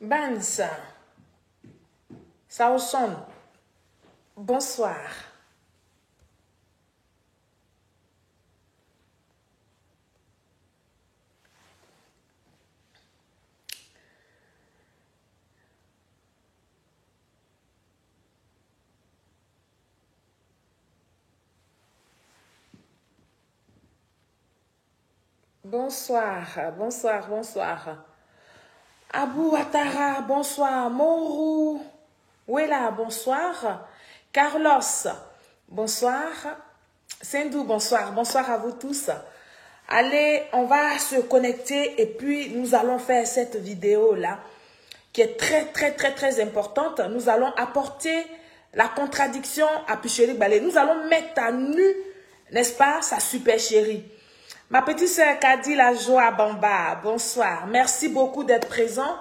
Bans, Saoson, bonsoir. Bonsoir, bonsoir, bonsoir. Abou Attara, bonsoir. Morou, Wela, bonsoir. Carlos, bonsoir. Sindou, bonsoir. Bonsoir à vous tous. Allez, on va se connecter et puis nous allons faire cette vidéo-là qui est très importante. Nous allons apporter la contradiction à Picheri Balé. Nous allons mettre à nu, n'est-ce pas, sa super chérie. Ma petite sœur Kadi La Joie Bamba, bonsoir. Merci beaucoup d'être présent.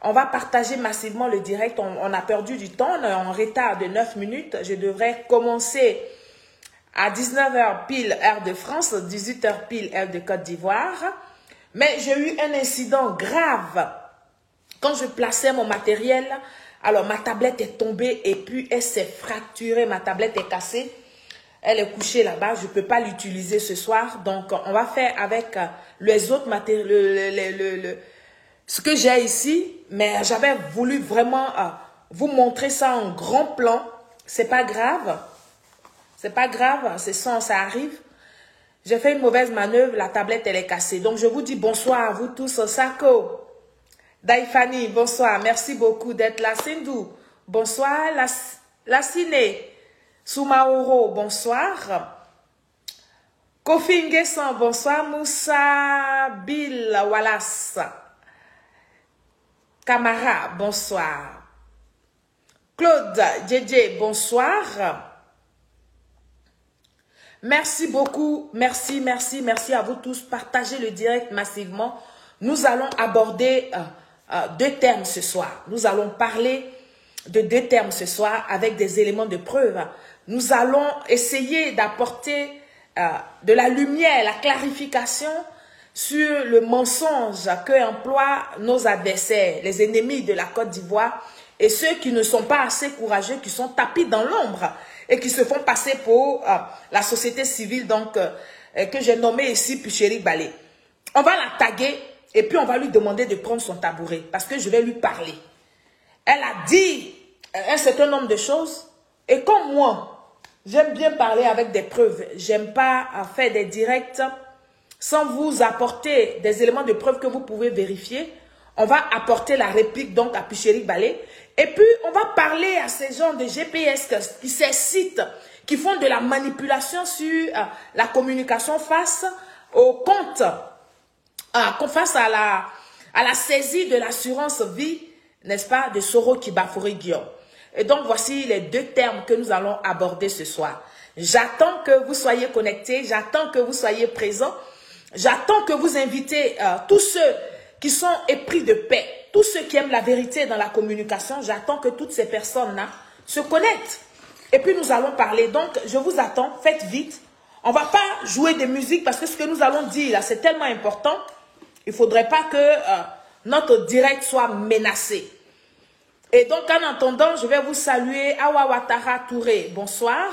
On va partager massivement le direct. On a perdu du temps, on est en retard de 9 minutes. Je devrais commencer à 19h pile, heure de France, 18h pile, heure de Côte d'Ivoire. Mais j'ai eu un incident grave. Quand je plaçais mon matériel, alors ma tablette est tombée et puis elle s'est fracturée. Ma tablette est cassée. Elle est couchée là-bas, je ne peux pas l'utiliser ce soir. Donc, on va faire avec les autres matériaux, ce que j'ai ici. Mais j'avais voulu vraiment vous montrer ça en grand plan. C'est pas grave. C'est pas grave, ça arrive. J'ai fait une mauvaise manœuvre, la tablette, elle est cassée. Donc, je vous dis bonsoir à vous tous. Sako, Daifani, bonsoir. Merci beaucoup d'être là. Sindou, bonsoir. La Ciné. Soumaoro, bonsoir. Kofi Nguessan, bonsoir. Moussa Bill Wallace. Camara, bonsoir. Claude Djedje, bonsoir. Merci beaucoup. Merci à vous tous. Partagez le direct massivement. Nous allons aborder deux termes ce soir. Nous allons parler de deux termes ce soir avec des éléments de preuve. Nous allons essayer d'apporter de la lumière, la clarification sur le mensonge que emploient nos adversaires, les ennemis de la Côte d'Ivoire et ceux qui ne sont pas assez courageux, qui sont tapis dans l'ombre et qui se font passer pour la société civile donc que j'ai nommée ici Picheri Balé. On va la taguer et puis on va lui demander de prendre son tabouret parce que je vais lui parler. Elle a dit un certain nombre de choses et comme moi, j'aime bien parler avec des preuves. J'aime pas faire des directs sans vous apporter des éléments de preuve que vous pouvez vérifier. On va apporter la réplique donc à Picheri Balé. Et puis, on va parler à ces gens de GPS, ces sites qui font de la manipulation sur la communication face au compte, face à la saisie de l'assurance vie, n'est-ce pas, de Soro Kibafori Guillaume. Et donc, voici les deux termes que nous allons aborder ce soir. J'attends que vous soyez connectés, j'attends que vous soyez présents, j'attends que vous invitez tous ceux qui sont épris de paix, tous ceux qui aiment la vérité dans la communication, j'attends que toutes ces personnes-là se connectent. Et puis, nous allons parler. Donc, je vous attends, faites vite. On ne va pas jouer de musique parce que ce que nous allons dire, là, c'est tellement important. Il ne faudrait pas que notre direct soit menacé. Et donc, en attendant, je vais vous saluer. Awa Ouattara Touré, bonsoir.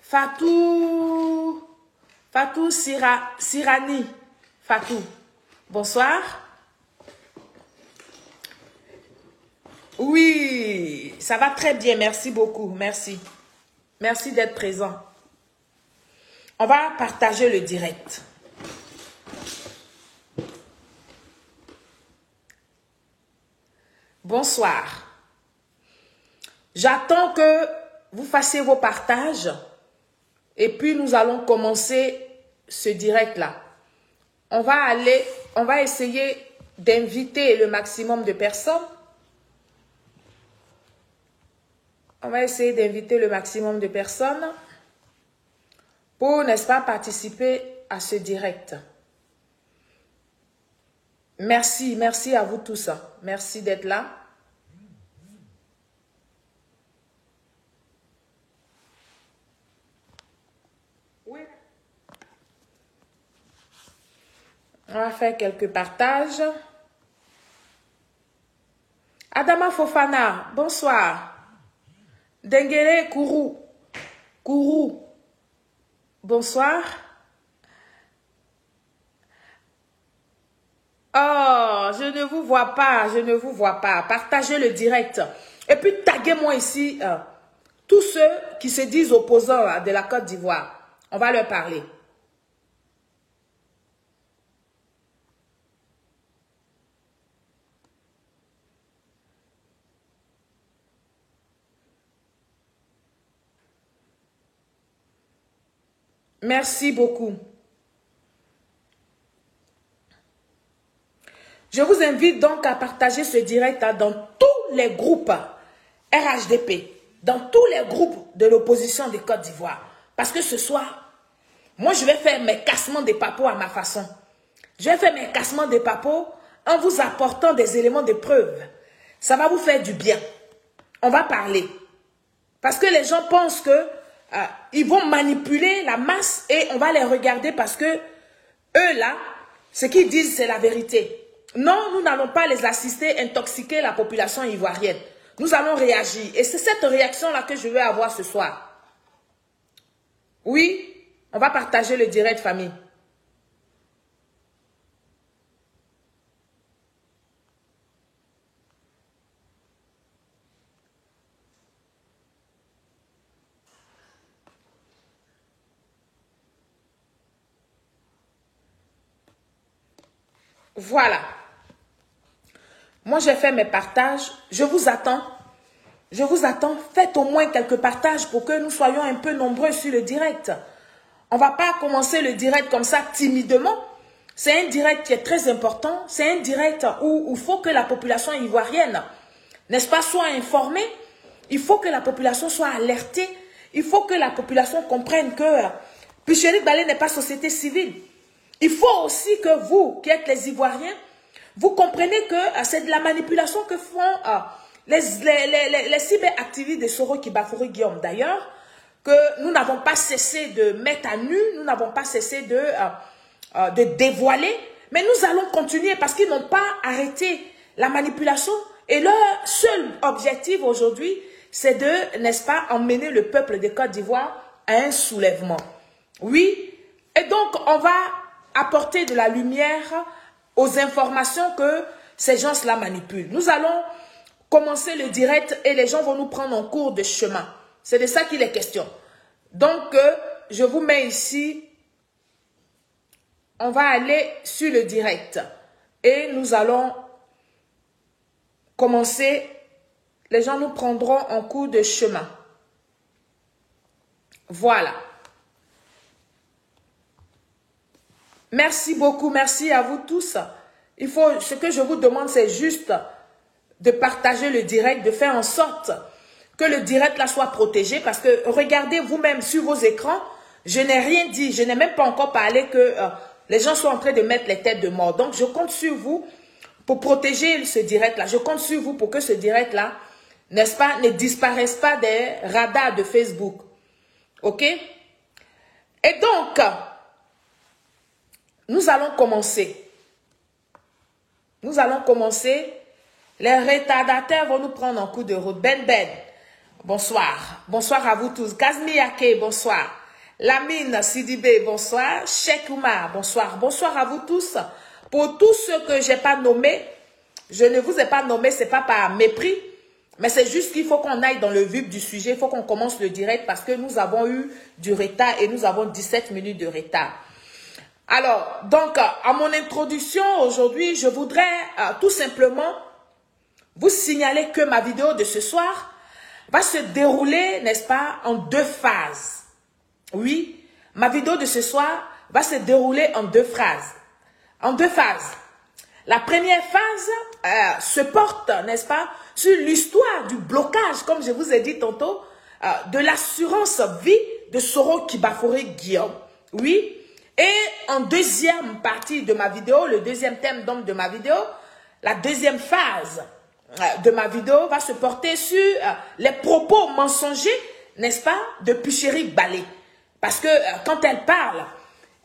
Fatou Sirani, Fatou, bonsoir. Oui, ça va très bien, merci beaucoup, merci. Merci d'être présent. On va partager le direct. Bonsoir. J'attends que vous fassiez vos partages et puis nous allons commencer ce direct-là. On va essayer d'inviter le maximum de personnes. On va essayer d'inviter le maximum de personnes pour, n'est-ce pas, participer à ce direct. Merci à vous tous. Merci d'être là. Oui. On va faire quelques partages. Adama Fofana, bonsoir. Dengele Kourou. Kourou. Bonsoir. Oh, je ne vous vois pas, je ne vous vois pas. Partagez le direct. Et puis taguez-moi ici tous ceux qui se disent opposants de la Côte d'Ivoire. On va leur parler. Merci beaucoup. Je vous invite donc à partager ce direct dans tous les groupes RHDP, dans tous les groupes de l'opposition de Côte d'Ivoire. Parce que ce soir, moi je vais faire mes cassements de papeaux à ma façon. Je vais faire mes cassements de papeaux en vous apportant des éléments de preuve. Ça va vous faire du bien. On va parler. Parce que les gens pensent que ils vont manipuler la masse et on va les regarder parce que eux là, ce qu'ils disent c'est la vérité. Non, nous n'allons pas les assister intoxiquer la population ivoirienne. Nous allons réagir. Et c'est cette réaction-là que je veux avoir ce soir. Oui, on va partager le direct, famille. Voilà. Moi, j'ai fait mes partages. Je vous attends. Je vous attends. Faites au moins quelques partages pour que nous soyons un peu nombreux sur le direct. On ne va pas commencer le direct comme ça timidement. C'est un direct qui est très important. C'est un direct où il faut que la population ivoirienne, n'est-ce pas, soit informée. Il faut que la population soit alertée. Il faut que la population comprenne que Picherick Balé n'est pas société civile. Il faut aussi que vous, qui êtes les Ivoiriens, vous comprenez que c'est de la manipulation que font les cyberactivistes de Soro Kibafoury Guillaume. D'ailleurs, que nous n'avons pas cessé de mettre à nu, nous n'avons pas cessé de dévoiler, mais nous allons continuer parce qu'ils n'ont pas arrêté la manipulation et leur seul objectif aujourd'hui, c'est de, n'est-ce pas, emmener le peuple de Côte d'Ivoire à un soulèvement. Oui, et donc on va apporter de la lumière aux informations que ces gens-là manipulent. Nous allons commencer le direct et les gens vont nous prendre en cours de chemin. C'est de ça qu'il est question. Donc, je vous mets ici. On va aller sur le direct. Et nous allons commencer. Les gens nous prendront en cours de chemin. Voilà. Merci beaucoup. Merci à vous tous. Ce que je vous demande, c'est juste de partager le direct, de faire en sorte que le direct là soit protégé. Parce que regardez vous-même sur vos écrans, je n'ai rien dit. Je n'ai même pas encore parlé que les gens sont en train de mettre les têtes de mort. Donc, je compte sur vous pour protéger ce direct-là. Je compte sur vous pour que ce direct-là, n'est-ce pas, ne disparaisse pas des radars de Facebook. OK? Et donc, nous allons commencer. Nous allons commencer. Les retardataires vont nous prendre en coup de route. Ben, bonsoir. Bonsoir à vous tous. Kazmi Ake, bonsoir. Lamine Sidibé, bonsoir. Cheikh Oumar, bonsoir. Bonsoir à vous tous. Pour tous ceux que je n'ai pas nommés, je ne vous ai pas nommé, ce n'est pas par mépris, mais c'est juste qu'il faut qu'on aille dans le vif du sujet, il faut qu'on commence le direct parce que nous avons eu du retard et nous avons 17 minutes de retard. Alors, donc, à mon introduction aujourd'hui, je voudrais tout simplement vous signaler que ma vidéo de ce soir va se dérouler, n'est-ce pas, en 2 phases. Oui, ma vidéo de ce soir va se dérouler en 2 phases. En 2 phases. La première phase se porte, n'est-ce pas, sur l'histoire du blocage, comme je vous ai dit tantôt, de l'assurance vie de Soro Kibafoury Guillaume. Oui. Et en deuxième partie de ma vidéo, le deuxième thème donc de ma vidéo, la deuxième phase de ma vidéo va se porter sur les propos mensongers, n'est-ce pas, de Picherick Balé. Parce que quand elle parle,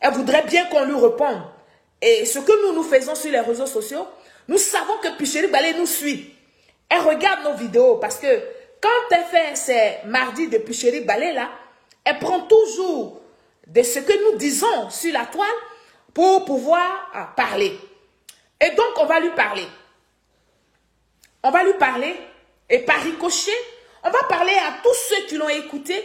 elle voudrait bien qu'on lui réponde. Et ce que nous faisons sur les réseaux sociaux, nous savons que Picherick Balé nous suit. elle regarde nos vidéos parce que quand elle fait ses mardis de Picheri Balé là, elle prend toujours de ce que nous disons sur la toile pour pouvoir parler. Et donc, on va lui parler. On va lui parler et par ricochet, on va parler à tous ceux qui l'ont écouté,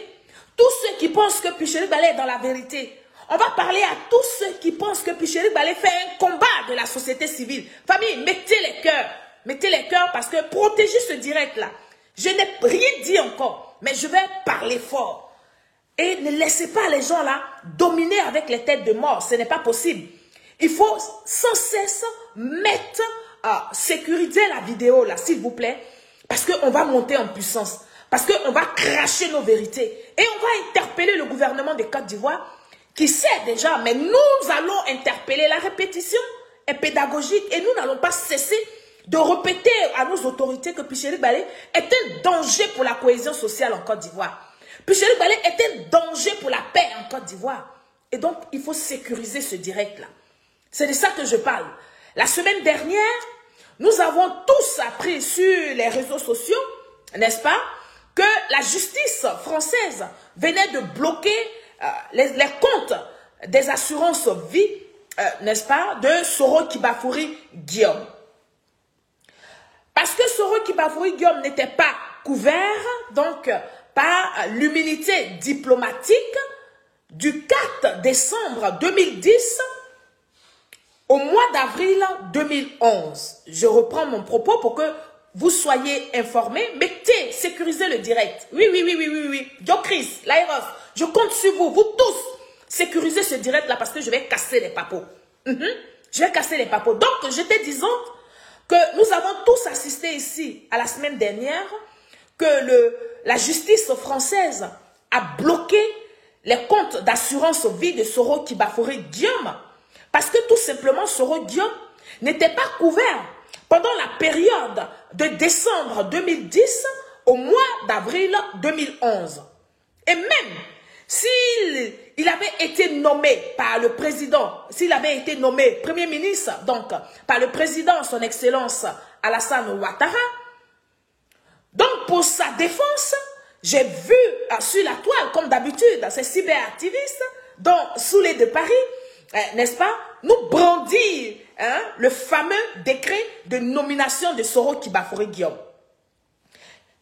tous ceux qui pensent que Picheri Balé est dans la vérité. On va parler à tous ceux qui pensent que Picheri Balé fait un combat de la société civile. Famille, mettez les cœurs. Mettez les cœurs parce que protégez ce direct-là. Je n'ai rien dit encore, mais je vais parler fort. Et ne laissez pas les gens là dominer avec les têtes de mort. Ce n'est pas possible. Il faut sans cesse mettre, sécuriser la vidéo là, s'il vous plaît. Parce qu'on va monter en puissance. Parce qu'on va cracher nos vérités. Et on va interpeller le gouvernement de Côte d'Ivoire qui sait déjà, mais nous allons interpeller. La répétition est pédagogique et nous n'allons pas cesser de répéter à nos autorités que Picheri Balé est un danger pour la cohésion sociale en Côte d'Ivoire. Picheri Balé est un danger pour la paix en Côte d'Ivoire. Et donc, il faut sécuriser ce direct-là. C'est de ça que je parle. La semaine dernière, nous avons tous appris sur les réseaux sociaux, n'est-ce pas, que la justice française venait de bloquer les comptes des assurances vie, n'est-ce pas, de Soro Kibafouri Guillaume. Parce que Soro Kibafouri Guillaume n'était pas couvert, donc, par l'humilité diplomatique du 4 décembre 2010 au mois d'avril 2011. Je reprends mon propos pour que vous soyez informés. Mettez, sécurisez le direct. Oui. Diocris, Lairos, je compte sur vous, vous tous. Sécurisez ce direct-là parce que je vais casser les papos. Je vais casser les papos. Donc, j'étais disant que nous avons tous assisté ici à la semaine dernière que la justice française a bloqué les comptes d'assurance vie de Soro Kibafouri Guillaume parce que tout simplement Soro Guillaume n'était pas couvert pendant la période de décembre 2010 au mois d'avril 2011. Et même s'il avait été nommé par le président, s'il avait été nommé Premier ministre, donc par le président, son Excellence Alassane Ouattara, donc pour sa défense, j'ai vu sur la toile, comme d'habitude, ces cyberactivistes, dont Soulé de Paris, n'est-ce pas, nous brandir le fameux décret de nomination de Soro Kibafouri Guillaume.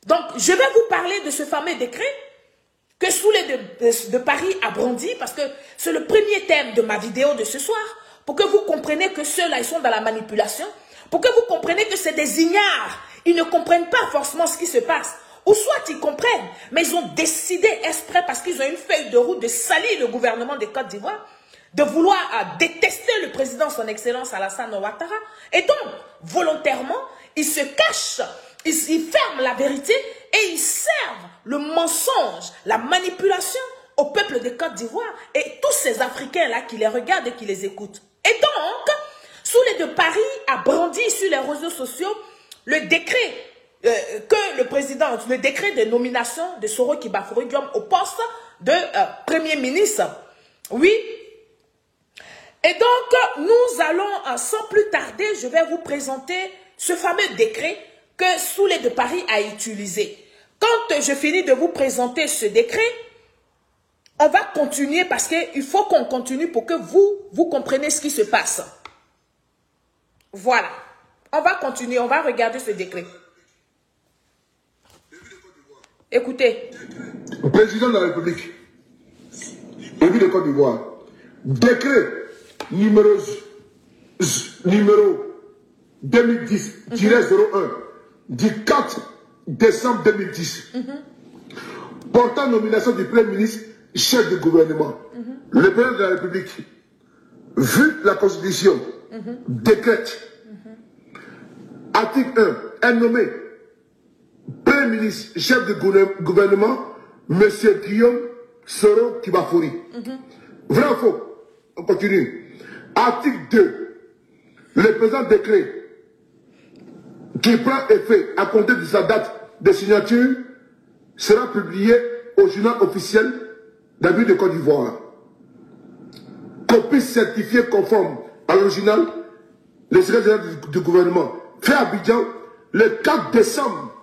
Donc, je vais vous parler de ce fameux décret que Soulé de Paris a brandi, parce que c'est le premier thème de ma vidéo de ce soir, pour que vous compreniez que ceux-là, ils sont dans la manipulation, pour que vous compreniez que c'est des ignares. Ils ne comprennent pas forcément ce qui se passe. Ou soit ils comprennent, mais ils ont décidé exprès, parce qu'ils ont une feuille de route, de salir le gouvernement de Côte d'Ivoire, de vouloir détester le président, son Excellence Alassane Ouattara. Et donc, volontairement, ils se cachent, ils ferment la vérité et ils servent le mensonge, la manipulation au peuple de Côte d'Ivoire et tous ces Africains-là qui les regardent et qui les écoutent. Et donc, Soulé de Paris a brandi sur les réseaux sociaux le décret que le président, le décret de nomination de Soro Kibafouri Guillaume au poste de Premier ministre. Oui. Et donc, nous allons, sans plus tarder, je vais vous présenter ce fameux décret que Soulé de Paris a utilisé. Quand je finis de vous présenter ce décret, on va continuer parce qu'il faut qu'on continue pour que vous compreniez ce qui se passe. Voilà. On va continuer, on va regarder ce décret. Écoutez. Le président de la République, élu de Côte d'Ivoire, décret numéro 2010-01 du 4 décembre 2010, portant nomination du Premier ministre, chef de gouvernement. Le président de la République, vu la Constitution, décrète, article 1, est nommé Premier ministre, chef de gouvernement, M. Guillaume Soro Kibafouri. Vrai ou faux? On continue. Article 2. Le présent décret qui prend effet à compter de sa date de signature sera publié au journal officiel de la ville de Côte d'Ivoire. Copie certifiée conforme à l'original, le secrétaire général du gouvernement fait à Abidjan le 4 décembre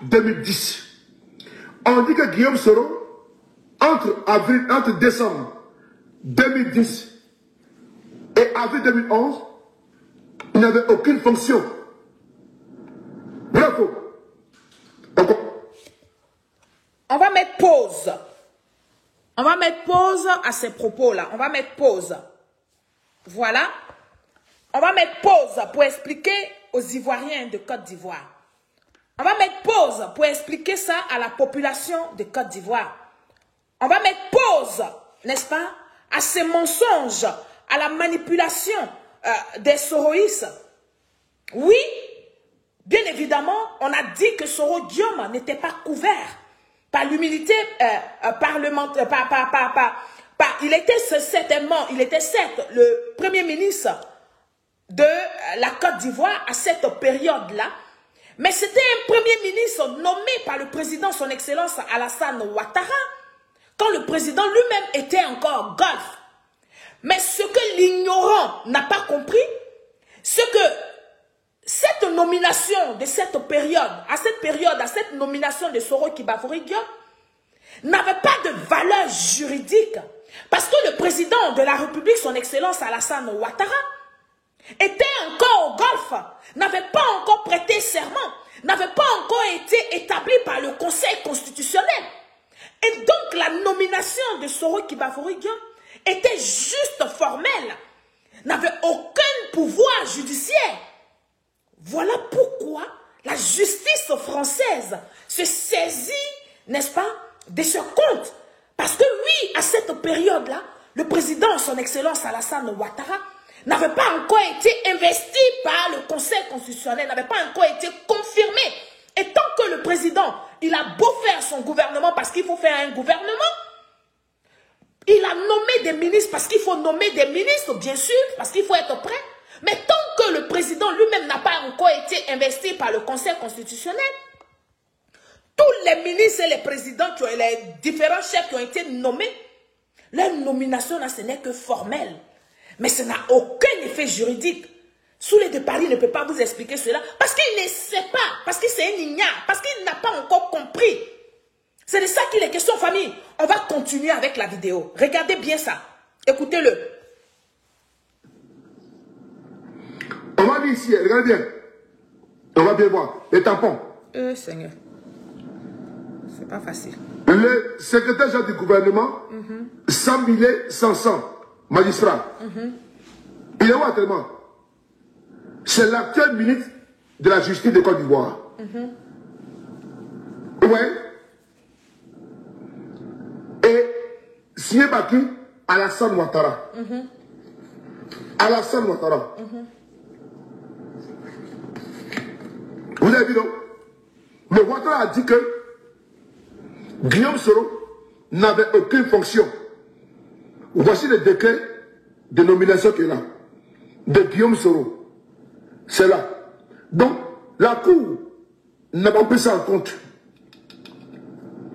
2010. On dit que Guillaume Soro, entre décembre 2010 et avril 2011, il n'avait aucune fonction. Bravo. On va mettre pause. On va mettre pause à ces propos-là. On va mettre pause. Voilà. On va mettre pause pour expliquer aux Ivoiriens de Côte d'Ivoire. On va mettre pause pour expliquer ça à la population de Côte d'Ivoire. On va mettre pause, n'est-ce pas, à ces mensonges, à la manipulation des soroïstes. Oui, bien évidemment, on a dit que Soro Guillaume n'était pas couvert par l'humilité parlementaire. Il était certes le premier ministre de la Côte d'Ivoire à cette période-là, mais c'était un premier ministre nommé par le président, son excellence Alassane Ouattara, quand le président lui-même était encore golfe. Mais ce que l'ignorant n'a pas compris, c'est que cette nomination de cette période, à cette nomination de Soro Kibafori Guillaume, n'avait pas de valeur juridique. Parce que le président de la République, son excellence Alassane Ouattara, était encore au golfe, n'avait pas encore prêté serment, n'avait pas encore été établi par le Conseil constitutionnel. Et donc la nomination de Soro Kibafori Guillaume était juste formelle, n'avait aucun pouvoir judiciaire. Voilà pourquoi la justice française se saisit, n'est-ce pas, de ce compte. Parce que oui, à cette période-là, le président, son excellence Alassane Ouattara, n'avait pas encore été investi par le Conseil constitutionnel, n'avait pas encore été confirmé. Et tant que le président, il a beau faire son gouvernement parce qu'il faut faire un gouvernement, il a nommé des ministres parce qu'il faut nommer des ministres, bien sûr, parce qu'il faut être prêt. Mais tant que le président lui-même n'a pas encore été investi par le Conseil constitutionnel, tous les ministres et les présidents, les différents chefs qui ont été nommés, leur nomination, là, ce n'est que formelle. Mais ça n'a aucun effet juridique. Soulé de Paris ne peut pas vous expliquer cela parce qu'il ne sait pas, parce que c'est un ignare, parce qu'il n'a pas encore compris. C'est de ça qu'il est question, famille. On va continuer avec la vidéo. Regardez bien ça. Écoutez-le. On va dire ici, regardez bien. On va bien voir. Les tampons. Seigneur. C'est pas facile. Le secrétaire général du gouvernement, Samile Sanson, magistrat. Il est où actuellement? C'est l'actuel ministre de la justice de Côte d'Ivoire. Ouais. Et signé par qui? Alassane Ouattara. Alassane Ouattara. Vous avez vu, non? Mais Ouattara a dit que Guillaume Soro n'avait aucune fonction. Voici le décret de nomination qui est là. De Guillaume Soro. C'est là. Donc, la Cour n'a pas pris ça en compte.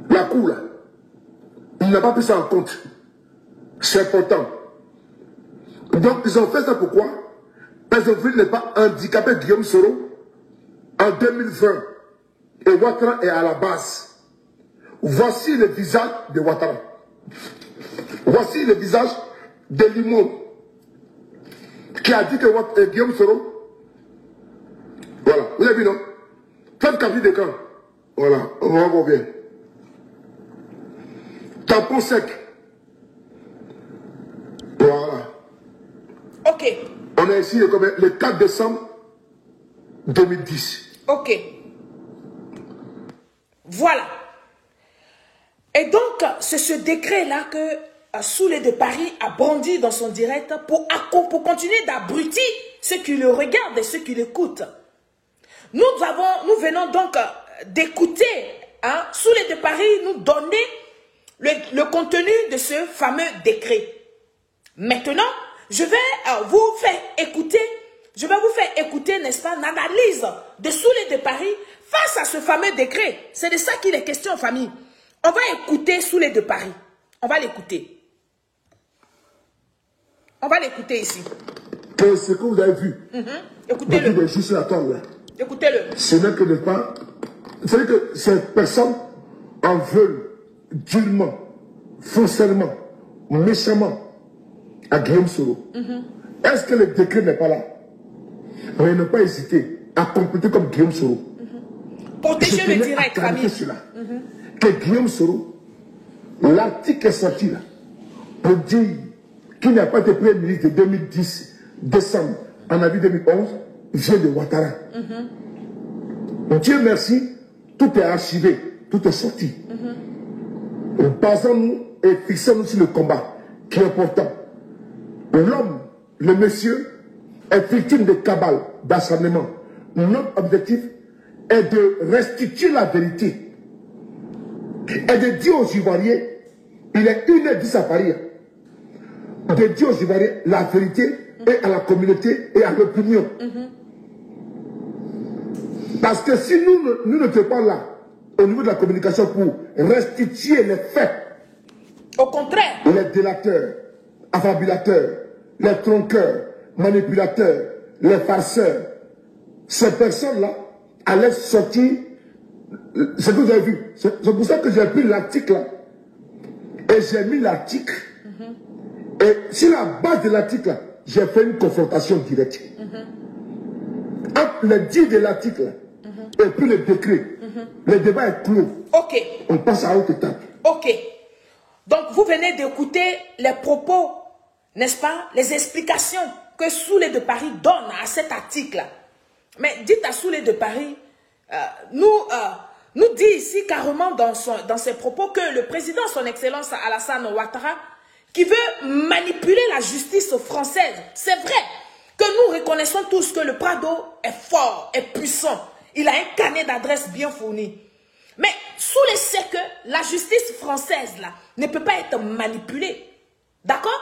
La Cour, là, n'a pas pris ça en compte. C'est important. Donc, ils ont fait ça pourquoi? Parce qu'ils ont voulu ne pas handicaper Guillaume Soro en 2020. Et Ouattara est à la base. Voici le visage de Ouattara. Voici le visage de Limon qui a dit que Guillaume Soro. Voilà, vous avez vu, non? Faites capture d'écran. Voilà, on va voir bien. Tampon sec. Voilà. Ok. On est ici le 4 décembre 2010. Ok. Voilà. Et donc, c'est ce décret-là que Soulé de Paris a brandi dans son direct pour continuer d'abrutir ceux qui le regardent et ceux qui l'écoutent. Nous venons donc d'écouter Soulé de Paris nous donner le contenu de ce fameux décret. Maintenant, je vais vous faire écouter, n'est-ce pas, l'analyse de Soulé de Paris face à ce fameux décret. C'est de ça qu'il est question, famille. On va écouter Soulé de Paris. On va l'écouter. On va l'écouter ici. C'est ce que vous avez vu. Écoutez-le. Écoutez-le. Ce n'est que de pas... C'est-à-dire que ces personnes en veulent durement, foncièrement, méchamment à Guillaume Soro. Est-ce que le décret n'est pas là? Mais ne pas hésiter à compléter comme Guillaume Soro. Protéger le direct, famille. Que Guillaume Soro, l'article est sorti là, pour dire qu'il n'a pas été Premier ministre de 2010, décembre, en avis 2011, vient de Ouattara. Dieu merci, tout est archivé, tout est sorti. Basons-nous et fixons-nous sur le combat qui est important. L'homme, le monsieur, est victime de cabales, d'acharnement. Notre objectif est de restituer la vérité et de dire aux Ivoiriens, il est 1h10 à Paris, de dire aux Ivoiriens la vérité et à la communauté et à l'opinion. Parce que si nous ne sommes pas là, au niveau de la communication, pour restituer les faits, au contraire, les délateurs, affabulateurs, les tronqueurs, manipulateurs, les farceurs, ces personnes-là allaient sortir, ce que vous avez vu. C'est pour ça que j'ai pris l'article là, et j'ai mis l'article, et sur la base de l'article là, j'ai fait une confrontation directe. Entre le dit de l'article et puis le décret, le débat est clos. Ok. On passe à haute étape. Ok. Donc, vous venez d'écouter les propos, n'est-ce pas, les explications que Soulé de Paris donne à cet article. Mais dites à Soulé de Paris, nous dit ici carrément dans ses propos que le président, son excellence Alassane Ouattara, qui veut manipuler la justice française. C'est vrai que nous reconnaissons tous que le Prado est fort, est puissant. Il a un carnet d'adresses bien fourni. Mais Soulé sait que la justice française là, ne peut pas être manipulée. D'accord?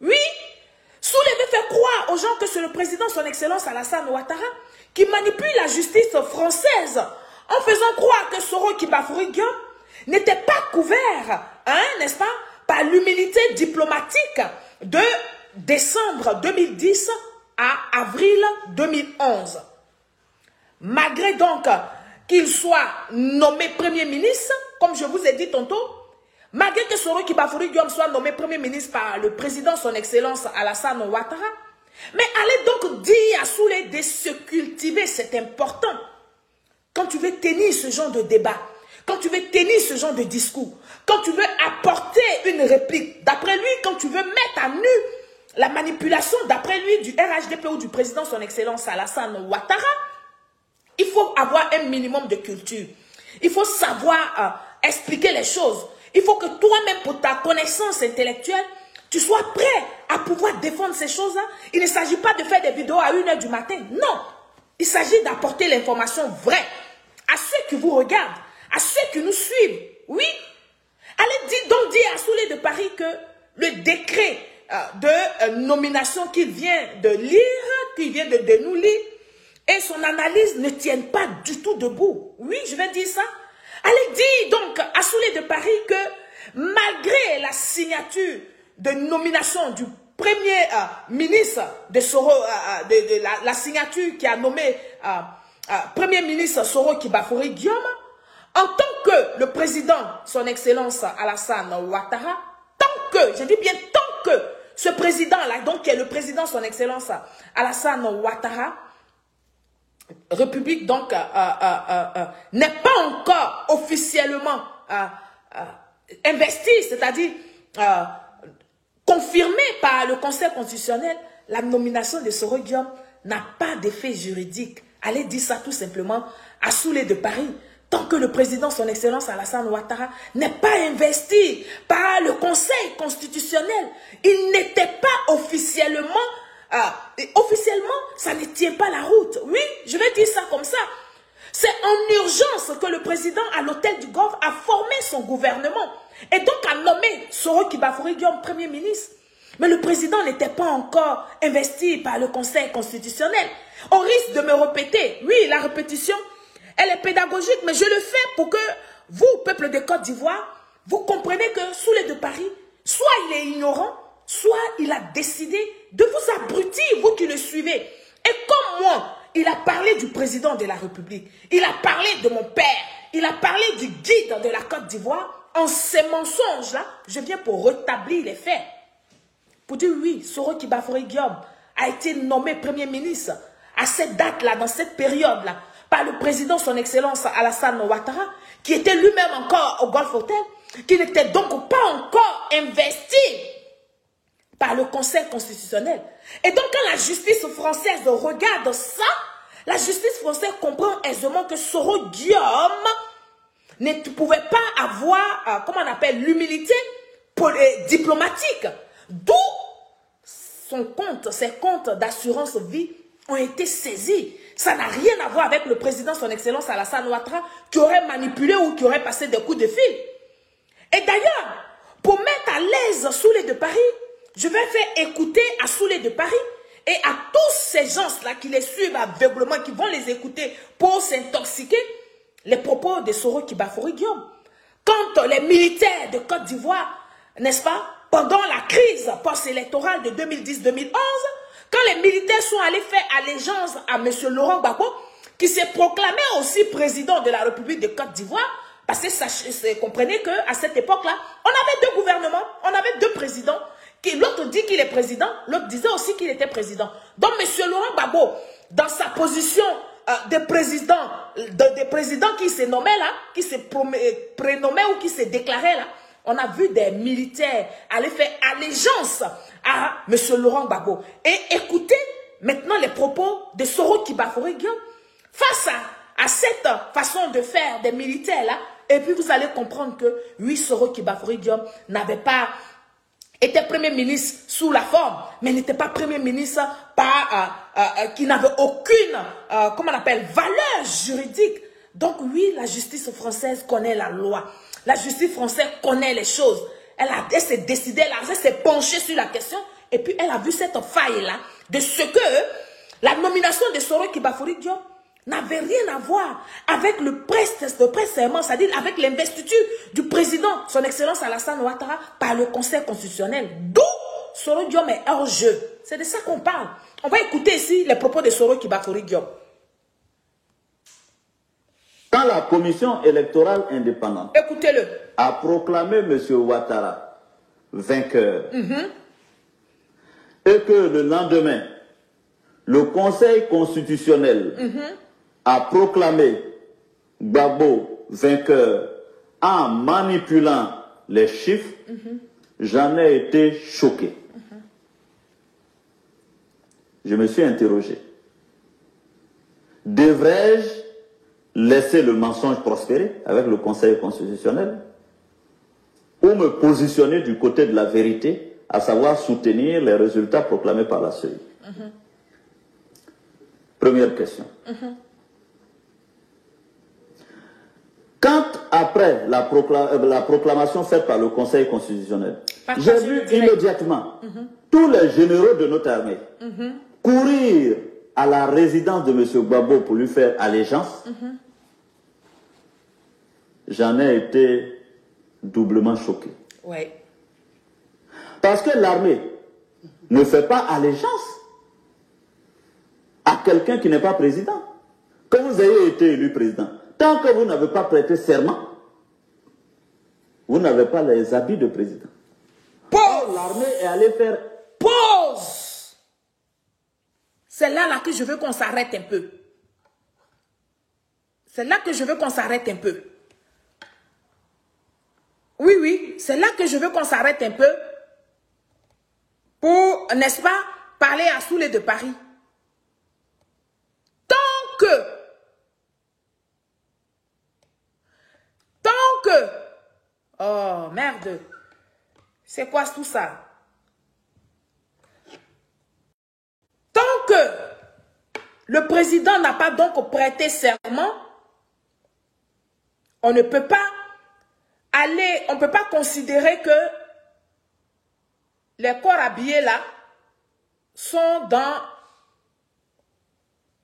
Oui. Soulé veut faire croire aux gens que c'est le président, son excellence Alassane Ouattara, qui manipule la justice française en faisant croire que Soro Kibafoury Guillaume n'était pas couvert, hein, n'est-ce pas, par l'humilité diplomatique de décembre 2010 à avril 2011. Malgré donc qu'il soit nommé Premier ministre, comme je vous ai dit tantôt, malgré que Soro Kibafoury Guillaume soit nommé Premier ministre par le président, son excellence Alassane Ouattara, mais allez donc dire à Soulé de se cultiver, c'est important. Quand tu veux tenir ce genre de débat, quand tu veux tenir ce genre de discours, quand tu veux apporter une réplique, d'après lui, quand tu veux mettre à nu la manipulation, d'après lui, du RHDP ou du président, son excellence Alassane Ouattara, il faut avoir un minimum de culture. Il faut savoir expliquer les choses. Il faut que toi-même, pour ta connaissance intellectuelle, tu sois prêt à pouvoir défendre ces choses-là. Il ne s'agit pas de faire des vidéos à 1h du matin. Non. Il s'agit d'apporter l'information vraie à ceux qui vous regardent, à ceux qui nous suivent. Oui. Allez donc dire à Soulé de Paris que le décret de nomination qu'il vient de lire, qu'il vient de nous lire, et son analyse ne tiennent pas du tout debout. Oui, je vais dire ça. Allez dire donc à Soulé de Paris que malgré la signature de nomination du premier ministre de Soro, la signature qui a nommé premier ministre Soro Kibafoury Guillaume, en tant que le président, son excellence Alassane Ouattara, tant que, je dis bien tant que ce président-là, donc qui est le président, son excellence Alassane Ouattara, République donc n'est pas encore officiellement investie, c'est-à-dire confirmée par le Conseil constitutionnel, la nomination de Soro Guillaume n'a pas d'effet juridique. Allez dire ça tout simplement à Soulé de Paris. Tant que le président, son excellence Alassane Ouattara, n'est pas investi par le Conseil constitutionnel, il n'était pas officiellement, ça ne tient pas la route. Oui, je vais dire ça comme ça. C'est en urgence que le président, à l'hôtel du Golfe, a formé son gouvernement et donc a nommé Soro Kibafoury Guillaume Premier ministre. Mais le président n'était pas encore investi par le Conseil constitutionnel. On risque de me répéter. Oui, la répétition, elle est pédagogique, mais je le fais pour que vous, peuple de Côte d'Ivoire, vous comprenez que Soulé de Paris, soit il est ignorant, soit il a décidé de vous abrutir, vous qui le suivez. Et comme moi, il a parlé du président de la République. Il a parlé de mon père. Il a parlé du guide de la Côte d'Ivoire. En ces mensonges-là, je viens pour rétablir les faits. Pour dire oui, Soro Kibafori Guillaume a été nommé Premier ministre à cette date-là, dans cette période-là, par le président, son Excellence Alassane Ouattara, qui était lui-même encore au Golf Hotel, qui n'était donc pas encore investi par le Conseil constitutionnel. Et donc, quand la justice française regarde ça, la justice française comprend aisément que Soro Guillaume ne pouvait pas avoir, comment on appelle, l'humilité diplomatique. D'où ses comptes d'assurance vie ont été saisis. Ça n'a rien à voir avec le président, son Excellence Alassane Ouattara, qui aurait manipulé ou qui aurait passé des coups de fil. Et d'ailleurs, pour mettre à l'aise Soulé de Paris, je vais faire écouter à Soulé de Paris et à tous ces gens-là qui les suivent aveuglement, qui vont les écouter pour s'intoxiquer, les propos de Soro Kibafori Guillaume. Quand les militaires de Côte d'Ivoire, n'est-ce pas, pendant la crise post-électorale de 2010-2011, quand les militaires sont allés faire allégeance à M. Laurent Gbagbo, qui s'est proclamé aussi président de la République de Côte d'Ivoire, parce que comprenez qu'à cette époque-là, on avait deux gouvernements, on avait deux présidents. L'autre dit qu'il est président, l'autre disait aussi qu'il était président. Donc M. Laurent Gbagbo, dans sa position de président qui s'est nommé là, qui s'est prénommé ou qui s'est déclaré là, on a vu des militaires aller faire allégeance à M. Laurent Gbagbo. Et écoutez maintenant les propos de Soro Kibafori Guillaume face à cette façon de faire des militaires là. Et puis vous allez comprendre que oui, Soro Kibafori Guillaume n'avait pas été Premier ministre sous la forme, mais n'était pas Premier ministre qui n'avait aucune, comment on appelle, valeur juridique. Donc oui, la justice française connaît la loi. La justice française connaît les choses. Elle s'est décidée, elle s'est penchée sur la question, et puis elle a vu cette faille-là de ce que la nomination de Soro Kibafori Guillaume n'avait rien à voir avec le presse-serment, c'est-à-dire avec l'investiture du président, son Excellence Alassane Ouattara, par le Conseil constitutionnel. D'où Soro Guillaume est hors jeu. C'est de ça qu'on parle. On va écouter ici les propos de Soro Kibafori Guillaume. Quand la commission électorale indépendante a proclamé M. Ouattara vainqueur, et que le lendemain, le Conseil constitutionnel a proclamé Gbagbo vainqueur en manipulant les chiffres, j'en ai été choqué. Je me suis interrogé. Devrais-je laisser le mensonge prospérer avec le Conseil constitutionnel ou me positionner du côté de la vérité, à savoir soutenir les résultats proclamés par la CEI? Première question. Quand, après la proclamation faite par le Conseil constitutionnel, j'ai vu immédiatement tous les généraux de notre armée courir à la résidence de M. Gbagbo pour lui faire allégeance, j'en ai été doublement choqué. Ouais. Parce que l'armée ne fait pas allégeance à quelqu'un qui n'est pas président. Quand vous avez été élu président, tant que vous n'avez pas prêté serment, vous n'avez pas les habits de président. Pause. L'armée est allée faire... Pause. C'est là que je veux qu'on s'arrête un peu. C'est là que je veux qu'on s'arrête un peu. Oui, oui, c'est là que je veux qu'on s'arrête un peu pour, n'est-ce pas, parler à Soulé de Paris. Tant que, oh merde, c'est quoi tout ça? Tant que le président n'a pas donc prêté serment, on ne peut pas aller, on ne peut pas considérer que les corps habillés là sont dans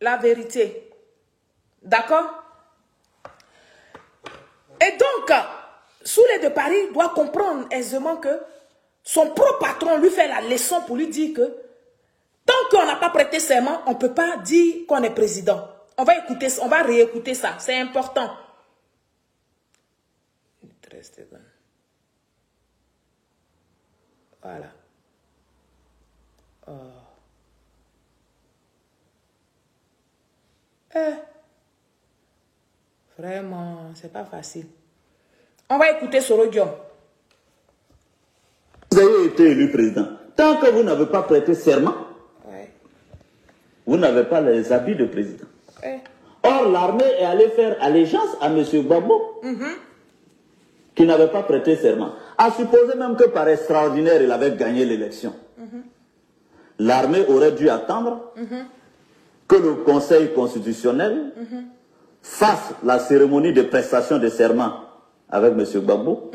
la vérité. D'accord? Et donc, Soulé de Paris doit comprendre aisément que son propre patron lui fait la leçon pour lui dire que Tant qu'on n'a pas prêté serment, on ne peut pas dire qu'on est président. On va écouter, on va réécouter ça. C'est important. 13 secondes. Voilà. Oh. Vraiment, c'est pas facile. On va écouter Soro Diom. Vous avez été élu président. Tant que vous n'avez pas prêté serment, vous n'avez pas les habits de président. Or, l'armée est allée faire allégeance à M. Gbagbo, qui n'avait pas prêté serment. À supposer même que par extraordinaire, il avait gagné l'élection. L'armée aurait dû attendre que le Conseil constitutionnel fasse la cérémonie de prestation de serment avec M. Gbagbo.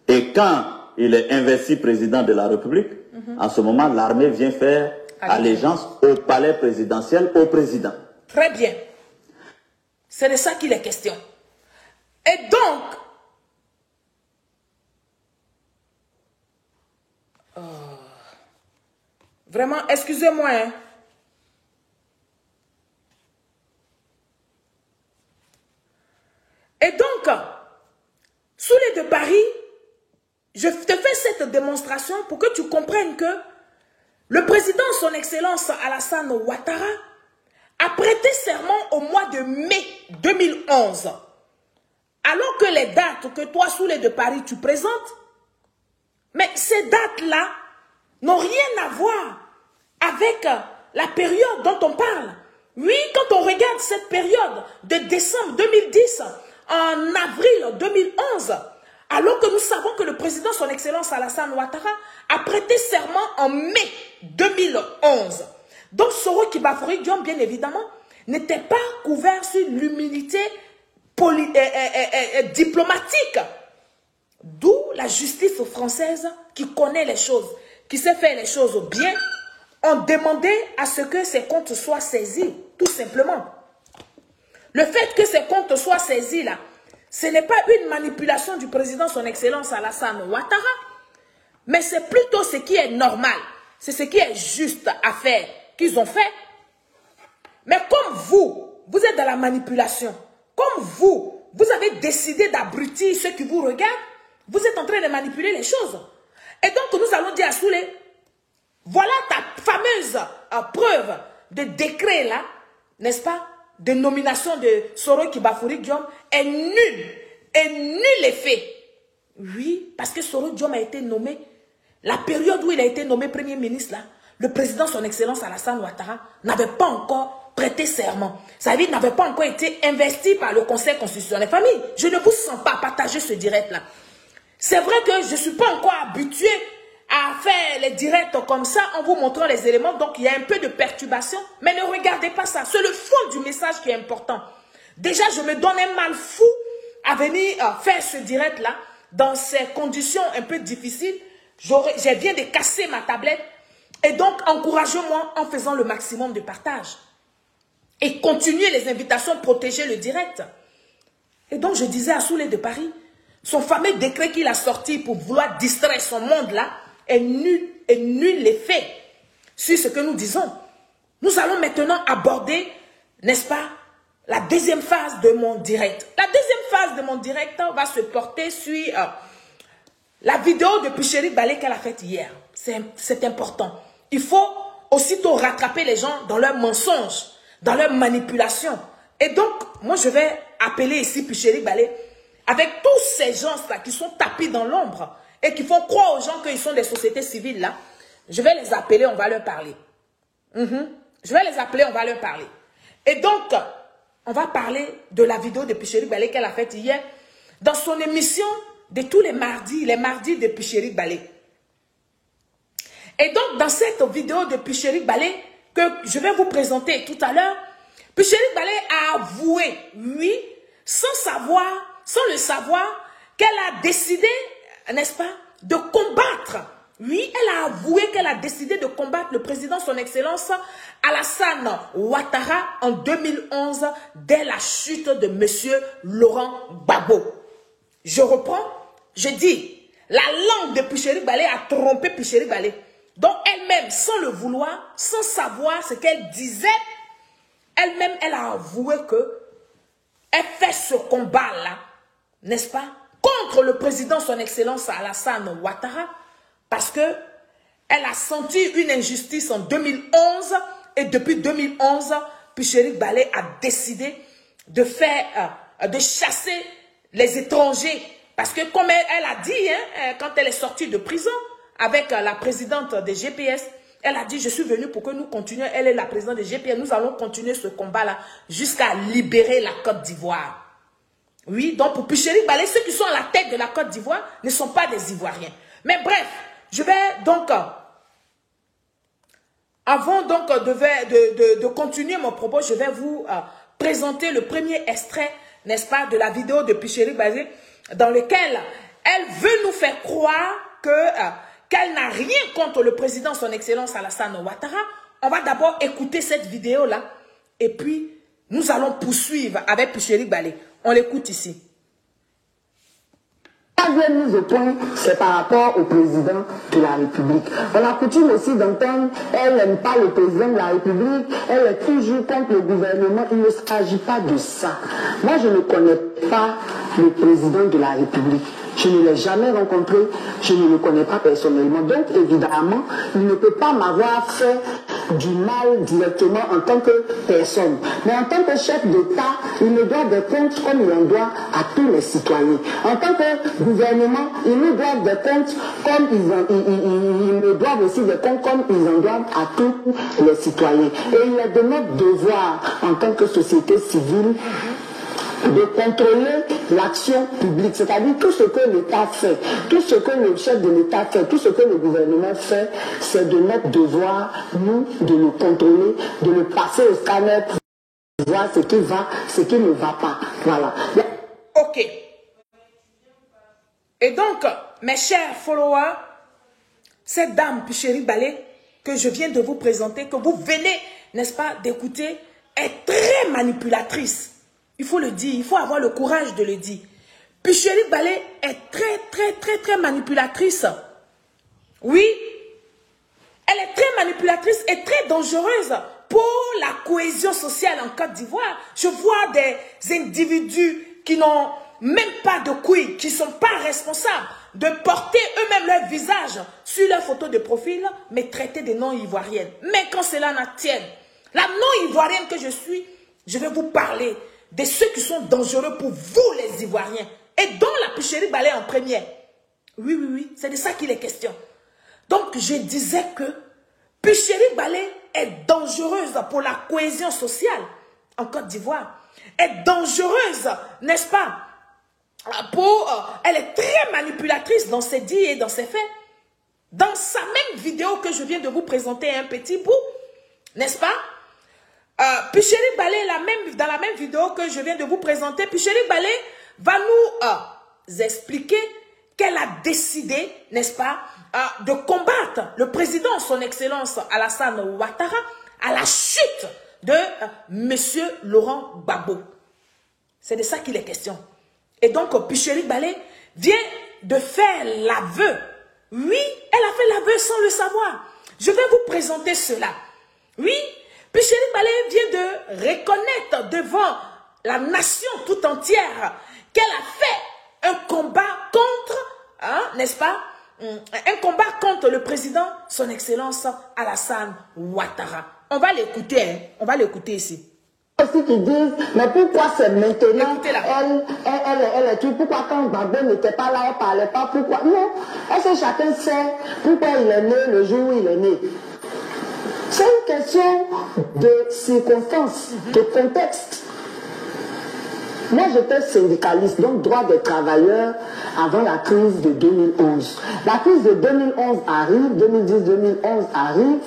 Et quand il est investi président de la République, en ce moment, l'armée vient faire allégeance au palais présidentiel, au président. Très bien. C'est de ça qu'il est question. Et donc, vraiment, excusez-moi, hein. Et donc, sous les de Paris, je te fais cette démonstration pour que tu comprennes que le président, son excellence Alassane Ouattara, a prêté serment au mois de mai 2011. Alors que les dates que toi, sous les de Paris, tu présentes, mais ces dates-là n'ont rien à voir avec la période dont on parle. Oui, quand on regarde cette période de décembre 2010 en avril 2011, alors que nous savons que le président, son excellence Alassane Ouattara, a prêté serment en mai 2011. Donc Soro Kibafori Diom, bien évidemment, n'était pas couvert sur l'humilité diplomatique. D'où la justice française qui connaît les choses, qui sait faire les choses bien, ont demandé à ce que ces comptes soient saisis, tout simplement. Le fait que ces comptes soient saisis là, ce n'est pas une manipulation du président, son excellence Alassane Ouattara, mais c'est plutôt ce qui est normal, c'est ce qui est juste à faire, qu'ils ont fait. Mais comme vous êtes dans la manipulation, comme vous avez décidé d'abrutir ceux qui vous regardent, vous êtes en train de manipuler les choses. Et donc nous allons dire à Soulé, voilà ta fameuse preuve de décret là, n'est-ce pas, de nomination de Soro Kibafori Diom est nul effet. Oui, parce que Soro Diom a été nommé, la période où il a été nommé Premier ministre là, le président, son excellence Alassane Ouattara, n'avait pas encore prêté serment. Ça veut dire qu'il n'avait pas encore été investi par le Conseil constitutionnel. Famille, je ne vous sens pas à partager ce direct-là. C'est vrai que je ne suis pas encore habituée à faire les directs comme ça en vous montrant les éléments. Donc, il y a un peu de perturbation. Mais ne regardez pas ça. C'est le fond du message qui est important. Déjà, je me donne un mal fou à venir faire ce direct-là dans ces conditions un peu difficiles. J'ai bien de casser ma tablette. Et donc, encouragez-moi en faisant le maximum de partage. Et continuez les invitations, protéger le direct. Et donc, je disais à Soulé de Paris, son fameux décret qu'il a sorti pour vouloir distraire son monde là, est nul effet sur ce que nous disons. Nous allons maintenant aborder, n'est-ce pas, la deuxième phase de mon direct. La deuxième phase de mon direct va se porter sur la vidéo de Picherick Balé qu'elle a faite hier. C'est important. Il faut aussitôt rattraper les gens dans leurs mensonges, dans leurs manipulations. Et donc, moi je vais appeler ici Picherick Balé avec tous ces gens-là qui sont tapis dans l'ombre et qui font croire aux gens qu'ils sont des sociétés civiles là. Je vais les appeler, on va leur parler. Je vais les appeler, on va leur parler. Et donc, on va parler de la vidéo de Picherick Balé qu'elle a faite hier dans son émission de tous les mardis de Picherick Balé. Et donc, dans cette vidéo de Picherick Balé que je vais vous présenter tout à l'heure, Picherick Balé a avoué, oui, sans le savoir, qu'elle a décidé, n'est-ce pas, de combattre. Oui, elle a avoué qu'elle a décidé de combattre le président, son excellence, Alassane Ouattara, en 2011, dès la chute de M. Laurent Gbagbo. Je reprends, je dis, la langue de Picherick Balé a trompé Picherick Balé. Donc elle-même, sans le vouloir, sans savoir ce qu'elle disait, elle-même, elle a avoué que elle fait ce combat-là, n'est-ce pas, contre le président, son excellence Alassane Ouattara, parce que elle a senti une injustice en 2011, et depuis 2011, Picherik Balé a décidé de de chasser les étrangers. Parce que comme elle a dit, hein, quand elle est sortie de prison, avec la présidente des GPS, elle a dit, je suis venue pour que nous continuions, elle est la présidente des GPS, nous allons continuer ce combat-là jusqu'à libérer la Côte d'Ivoire. Oui, donc pour Picherik Balé, ceux qui sont à la tête de la Côte d'Ivoire ne sont pas des Ivoiriens. Mais bref, je vais donc, avant donc de continuer mon propos, je vais vous présenter le premier extrait, n'est-ce pas, de la vidéo de Picherik Balé, dans lequel elle veut nous faire croire qu'elle n'a rien contre le président, son excellence Alassane Ouattara. On va d'abord écouter cette vidéo-là, et puis nous allons poursuivre avec Picherik Balé. On l'écoute ici. La mise au point, c'est par rapport au président de la République. On a coutume aussi d'entendre, elle n'aime pas le président de la République, elle est toujours contre le gouvernement. Il ne s'agit pas de ça. Moi, je ne connais pas le président de la République. Je ne l'ai jamais rencontré, je ne le connais pas personnellement. Donc, évidemment, il ne peut pas m'avoir fait du mal directement en tant que personne. Mais en tant que chef d'État, il me doit des comptes comme il en doit à tous les citoyens. En tant que gouvernement, ils nous doivent des comptes comme ils me doivent aussi des comptes comme ils en doivent à tous les citoyens. Et il est de notre devoir en tant que société civile de contrôler l'action publique, c'est-à-dire tout ce que l'État fait, tout ce que le chef de l'État fait, tout ce que le gouvernement fait, c'est de notre devoir, nous, de le contrôler, de le passer au scanner pour voir ce qui va, ce qui ne va pas. Voilà. Ok. Et donc, mes chers followers, cette dame Picherik Balé que je viens de vous présenter, que vous venez, n'est-ce pas, d'écouter, est très manipulatrice. Il faut le dire, il faut avoir le courage de le dire. Picherik Balé est très manipulatrice. Oui, elle est très manipulatrice et très dangereuse pour la cohésion sociale en Côte d'Ivoire. Je vois des individus qui n'ont même pas de couilles, qui ne sont pas responsables de porter eux-mêmes leur visage sur leur photo de profil, mais traiter des non-ivoiriennes. Mais quand cela n'en tienne, la non-ivoirienne que je suis, je vais vous parler de ceux qui sont dangereux pour vous les Ivoiriens, et dont la Picherik Balé en première. Oui, c'est de ça qu'il est question. Donc je disais que Picherik Balé est dangereuse pour la cohésion sociale en Côte d'Ivoire. Est dangereuse, n'est-ce pas? Elle est très manipulatrice dans ses dits et dans ses faits. Dans sa même vidéo que je viens de vous présenter un petit bout, n'est-ce pas? Picherik Balé, dans la même vidéo que je viens de vous présenter, Picherik Balé va nous expliquer qu'elle a décidé, n'est-ce pas, de combattre le président, son excellence Alassane Ouattara, à la chute de monsieur Laurent Gbagbo. C'est de ça qu'il est question. Et donc, Picherik Balé vient de faire l'aveu. Oui, elle a fait l'aveu sans le savoir. Je vais vous présenter cela. Oui, Picherik Balé vient de reconnaître devant la nation tout entière qu'elle a fait un combat contre, n'est-ce pas, un combat contre le président, son excellence Alassane Ouattara. On va l'écouter, hein? On va l'écouter ici. Aussi qui disent, mais pourquoi c'est maintenant, elle est tout, pourquoi quand Gbagbo n'était pas là, elle ne parlait pas, pourquoi? Non, est-ce que chacun sait pourquoi il est né le jour où il est né? C'est une question de circonstances, de contexte. Moi, j'étais syndicaliste, donc droit des travailleurs avant la crise de 2011. La crise de 2011 arrive, 2010-2011 arrive,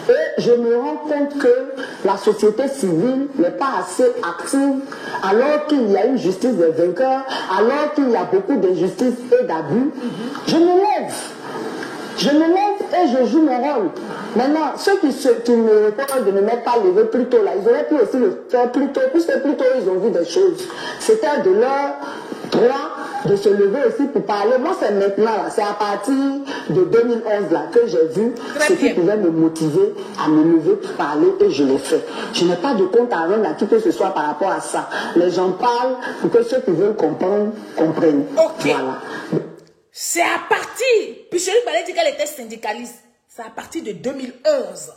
et je me rends compte que la société civile n'est pas assez active alors qu'il y a une justice des vainqueurs, alors qu'il y a beaucoup d'injustice et d'abus. Je me lève. Je me lève et je joue mon rôle. Maintenant, ceux qui me répondent de ne m'être pas levé plus tôt, là, ils auraient pu aussi le faire plus tôt, puisque plus tôt, ils ont vu des choses. C'était de leur droit de se lever aussi pour parler. Moi, c'est maintenant, c'est à partir de 2011 là, que j'ai vu ce qui pouvait me motiver à me lever pour parler et je l'ai fait. Je n'ai pas de compte à rendre à qui que ce soit par rapport à ça. Les gens parlent pour que ceux qui veulent comprendre, comprennent. Ok. Voilà. C'est à partir, puis Chérie Balé dit qu'elle était syndicaliste. C'est à partir de 2011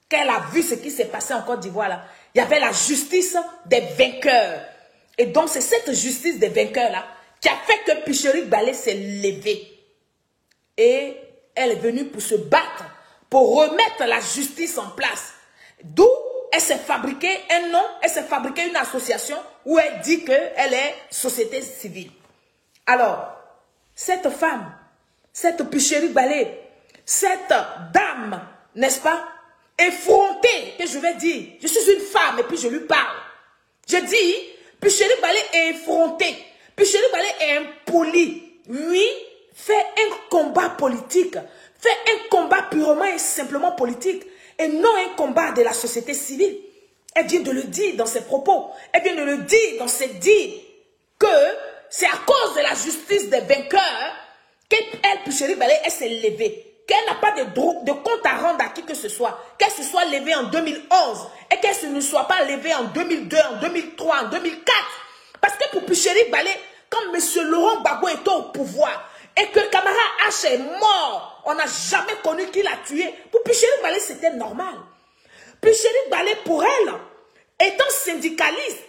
qu'elle a vu ce qui s'est passé en Côte d'Ivoire là. Il y avait la justice des vainqueurs. Et donc, c'est cette justice des vainqueurs-là qui a fait que Picherik Balé s'est levée. Et elle est venue pour se battre, pour remettre la justice en place. D'où elle s'est fabriqué un nom, elle s'est fabriqué une association où elle dit qu'elle est société civile. Alors, cette femme, cette Picherik Balé, cette dame, n'est-ce pas, effrontée, que je vais dire, je suis une femme et puis je lui parle. Je dis, Picherik Balé est effronté, Picherik Balé est impoli. Oui, fait un combat politique, fait un combat purement et simplement politique, et non un combat de la société civile. Elle vient de le dire dans ses propos, elle vient de le dire dans ses dires, que c'est à cause de la justice des vainqueurs qu'elle, Picherik Balé, elle s'est levée. Qu'elle n'a pas de compte à rendre à qui que ce soit, qu'elle se soit levée en 2011 et qu'elle ne soit pas levée en 2002, en 2003, en 2004. Parce que pour Picherik Balé, quand M. Laurent Gbagbo était au pouvoir et que Camara H est mort, on n'a jamais connu qui l'a tué. Pour Picherik Balé, c'était normal. Picherik Balé, pour elle, étant syndicaliste,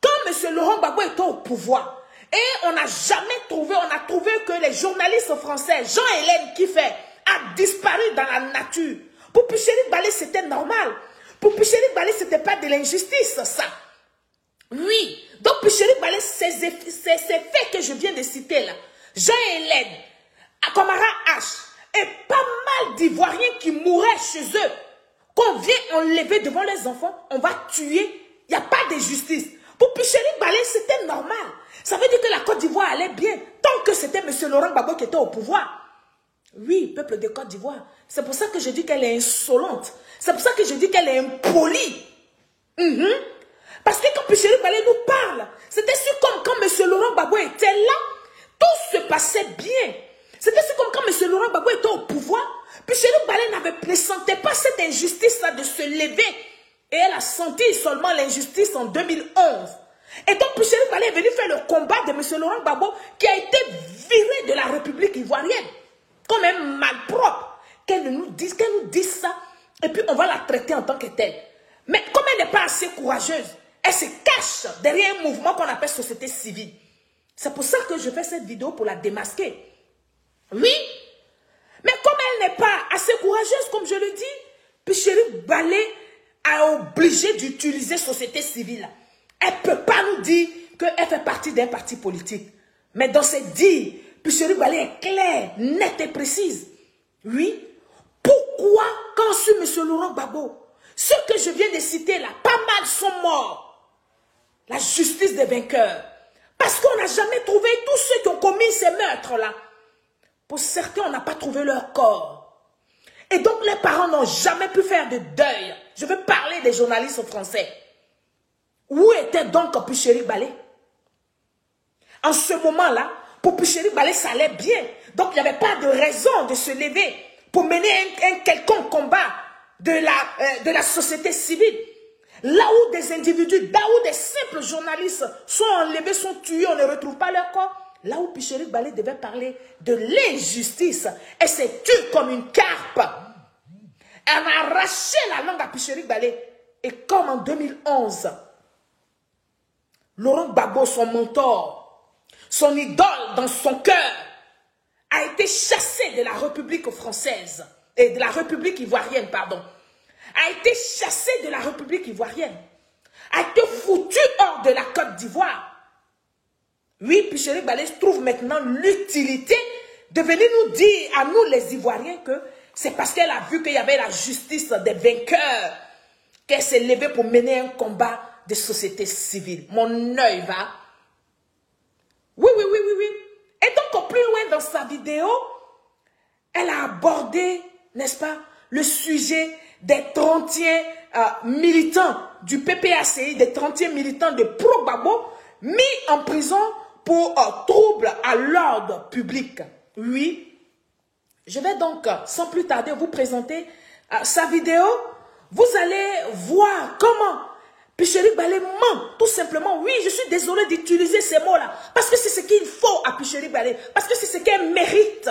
quand M. Laurent Gbagbo était au pouvoir, et on n'a jamais trouvé, on a trouvé que les journalistes français, Jean-Hélène Kiffé, a disparu dans la nature. Pour Picherik Balé, c'était normal. Pour Picherik Balé, ce n'était pas de l'injustice, ça. Oui. Donc, Picherik Balé, ces faits que je viens de citer là, Jean-Hélène, Camara H, et pas mal d'Ivoiriens qui mouraient chez eux, qu'on vient enlever devant les enfants, on va tuer, il n'y a pas de justice. Pour Picherik Balé, c'était normal. Ça veut dire que la Côte d'Ivoire allait bien, tant que c'était M. Laurent Gbagbo qui était au pouvoir. Oui, peuple de Côte d'Ivoire. C'est pour ça que je dis qu'elle est insolente. C'est pour ça que je dis qu'elle est impolie. Parce que quand Picherik Balé nous parle, c'était sûr comme quand M. Laurent Gbagbo était là, tout se passait bien. C'était sûr comme quand M. Laurent Gbagbo était au pouvoir, Picherik Balé ne pressentait pas cette injustice-là de se lever. Et elle a senti seulement l'injustice en 2011. Et donc Picherik Balé est venu faire le combat de M. Laurent Gbagbo qui a été viré de la République ivoirienne. Comme un malpropre, qu'elle nous dise ça, et puis on va la traiter en tant que telle. Mais comme elle n'est pas assez courageuse, elle se cache derrière un mouvement qu'on appelle société civile. C'est pour ça que je fais cette vidéo pour la démasquer. Oui, mais comme elle n'est pas assez courageuse, comme je le dis, Picherik Balé a obligé d'utiliser société civile. Elle ne peut pas nous dire qu'elle fait partie d'un parti politique. Mais dans ses dires, Picherik Balé est claire, nette et précise. Oui. Pourquoi, quand sur M. Laurent Gbagbo, ceux que je viens de citer là, pas mal sont morts. La justice des vainqueurs. Parce qu'on n'a jamais trouvé tous ceux qui ont commis ces meurtres-là. Pour certains, on n'a pas trouvé leur corps. Et donc, les parents n'ont jamais pu faire de deuil. Je veux parler des journalistes français. Où était donc Picherik Balé? En ce moment-là, pour Picherik Balé, ça allait bien. Donc, il n'y avait pas de raison de se lever pour mener un quelconque combat de la société civile. Là où des individus, là où des simples journalistes sont enlevés, sont tués, on ne retrouve pas leur corps. Là où Picherik Balé devait parler de l'injustice, elle s'est tue comme une carpe. Elle a arraché la langue à Picherik Balé. Et comme en 2011, Laurent Gbagbo, son mentor, son idole dans son cœur, a été chassé de la République française, et de la République ivoirienne, pardon, a été chassé de la République ivoirienne, a été foutu hors de la Côte d'Ivoire. Oui, Picherik Balé trouve maintenant l'utilité de venir nous dire à nous les Ivoiriens que c'est parce qu'elle a vu qu'il y avait la justice des vainqueurs qu'elle s'est levée pour mener un combat de société civile. Mon œil va. Oui. Et donc, au plus loin dans sa vidéo, elle a abordé, n'est-ce pas, le sujet des 31 militants du PPACI, des 31 militants de Pro-Gbagbo, mis en prison pour trouble à l'ordre public. Oui, je vais donc, sans plus tarder, vous présenter sa vidéo. Vous allez voir comment Picherik Balé ment, tout simplement. Oui, je suis désolé d'utiliser ces mots-là, parce que c'est ce qu'il faut à Picherik Balé, parce que c'est ce qu'elle mérite.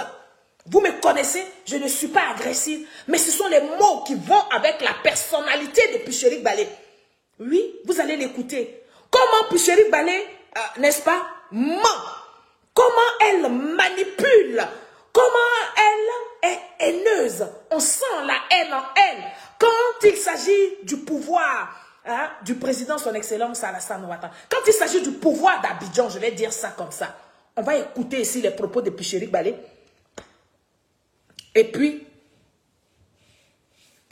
Vous me connaissez, je ne suis pas agressive, mais ce sont les mots qui vont avec la personnalité de Picherik Balé. Oui, vous allez l'écouter. Comment Picherik Balé, n'est-ce pas, ment. Comment elle manipule. Comment elle est haineuse. On sent la haine en elle. Quand il s'agit du pouvoir du président, son excellence Alassane Ouattara, quand il s'agit du pouvoir d'Abidjan, je vais dire ça comme ça. On va écouter ici les propos de Picherik Balé. Et puis,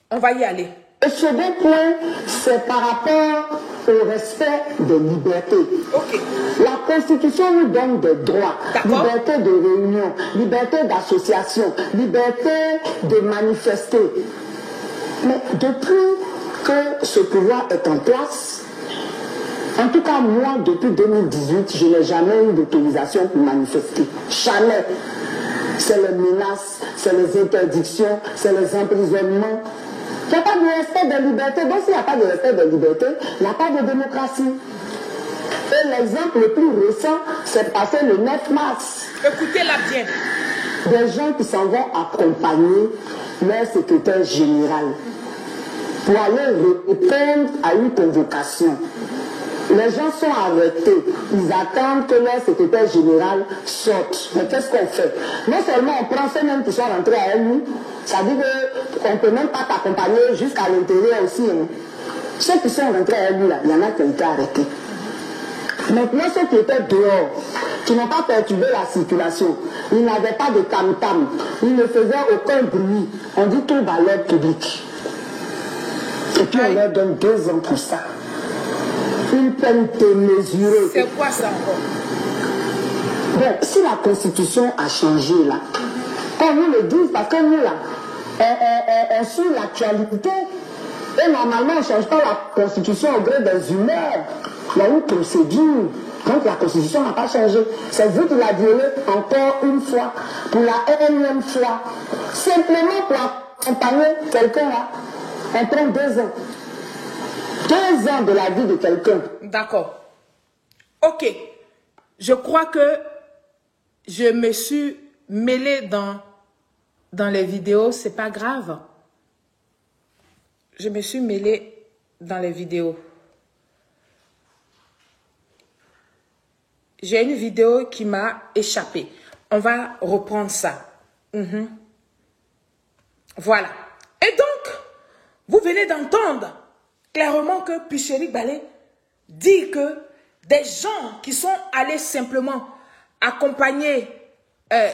on va y aller. Le second point, c'est par rapport au respect des libertés. Okay. La Constitution nous donne des droits. Liberté de réunion, liberté d'association, liberté de manifester. Mais depuis que ce pouvoir est en place, en tout cas moi, depuis 2018, je n'ai jamais eu d'autorisation pour manifester. Jamais. C'est les menaces, c'est les interdictions, c'est les emprisonnements. Il n'y a pas de respect des libertés. Donc s'il n'y a pas de respect des libertés, il n'y a pas de démocratie. Et l'exemple le plus récent, c'est passé le 9 mars. Écoutez-la bien. Des gens qui s'en vont accompagner leur secrétaire général pour aller répondre à une convocation. Les gens sont arrêtés. Ils attendent que leur secrétaire général sorte. Mais qu'est-ce qu'on fait? Non seulement on prend ceux mêmes qui sont rentrés à lui, ça dit qu'on ne peut même pas t'accompagner jusqu'à l'intérieur aussi. Hein. Ceux qui sont rentrés à lui, là, il y en a qui ont été arrêtés. Maintenant, ceux qui étaient dehors, qui n'ont pas perturbé la circulation, ils n'avaient pas de tam-tam, ils ne faisaient aucun bruit. On dit tout à l'ordre public. Et puis on leur donne 2 ans pour ça. Une peine démesurée. C'est quoi ça encore? Bon, si la Constitution a changé là, qu'on nous le dise, parce que nous là, on suit l'actualité. Et normalement, on ne change pas la Constitution au gré des humeurs. Il y a une procédure. Donc la Constitution n'a pas changé. C'est vous qui la violez encore une fois, pour la énième fois. Simplement pour accompagner quelqu'un là, on prend 2 ans. 2 ans de la vie de quelqu'un. D'accord. Ok. Je crois que je me suis mêlée dans les vidéos. C'est pas grave. Je me suis mêlée dans les vidéos. J'ai une vidéo qui m'a échappé. On va reprendre ça. Voilà. Et donc, vous venez d'entendre clairement que Picherik Balé dit que des gens qui sont allés simplement accompagner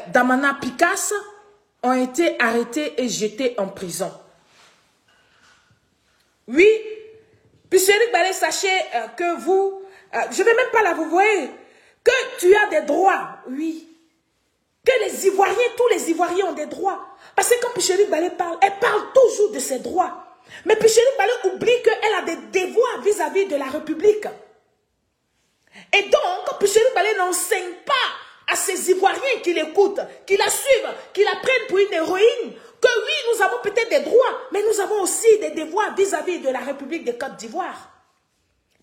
Damana Picasse ont été arrêtés et jetés en prison. Oui, Picherik Balé, sachez que vous, je ne vais même pas là, vous voyez, que tu as des droits, oui. Que les Ivoiriens, tous les Ivoiriens ont des droits. Parce que quand Picherik Balé parle, elle parle toujours de ses droits. Mais Picherik Balé oublie qu'elle a des devoirs vis-à-vis de la République. Et donc, Picherik Balé n'enseigne pas à ces Ivoiriens qui l'écoutent, qui la suivent, qui la prennent pour une héroïne, que oui, nous avons peut-être des droits, mais nous avons aussi des devoirs vis-à-vis de la République de Côte d'Ivoire.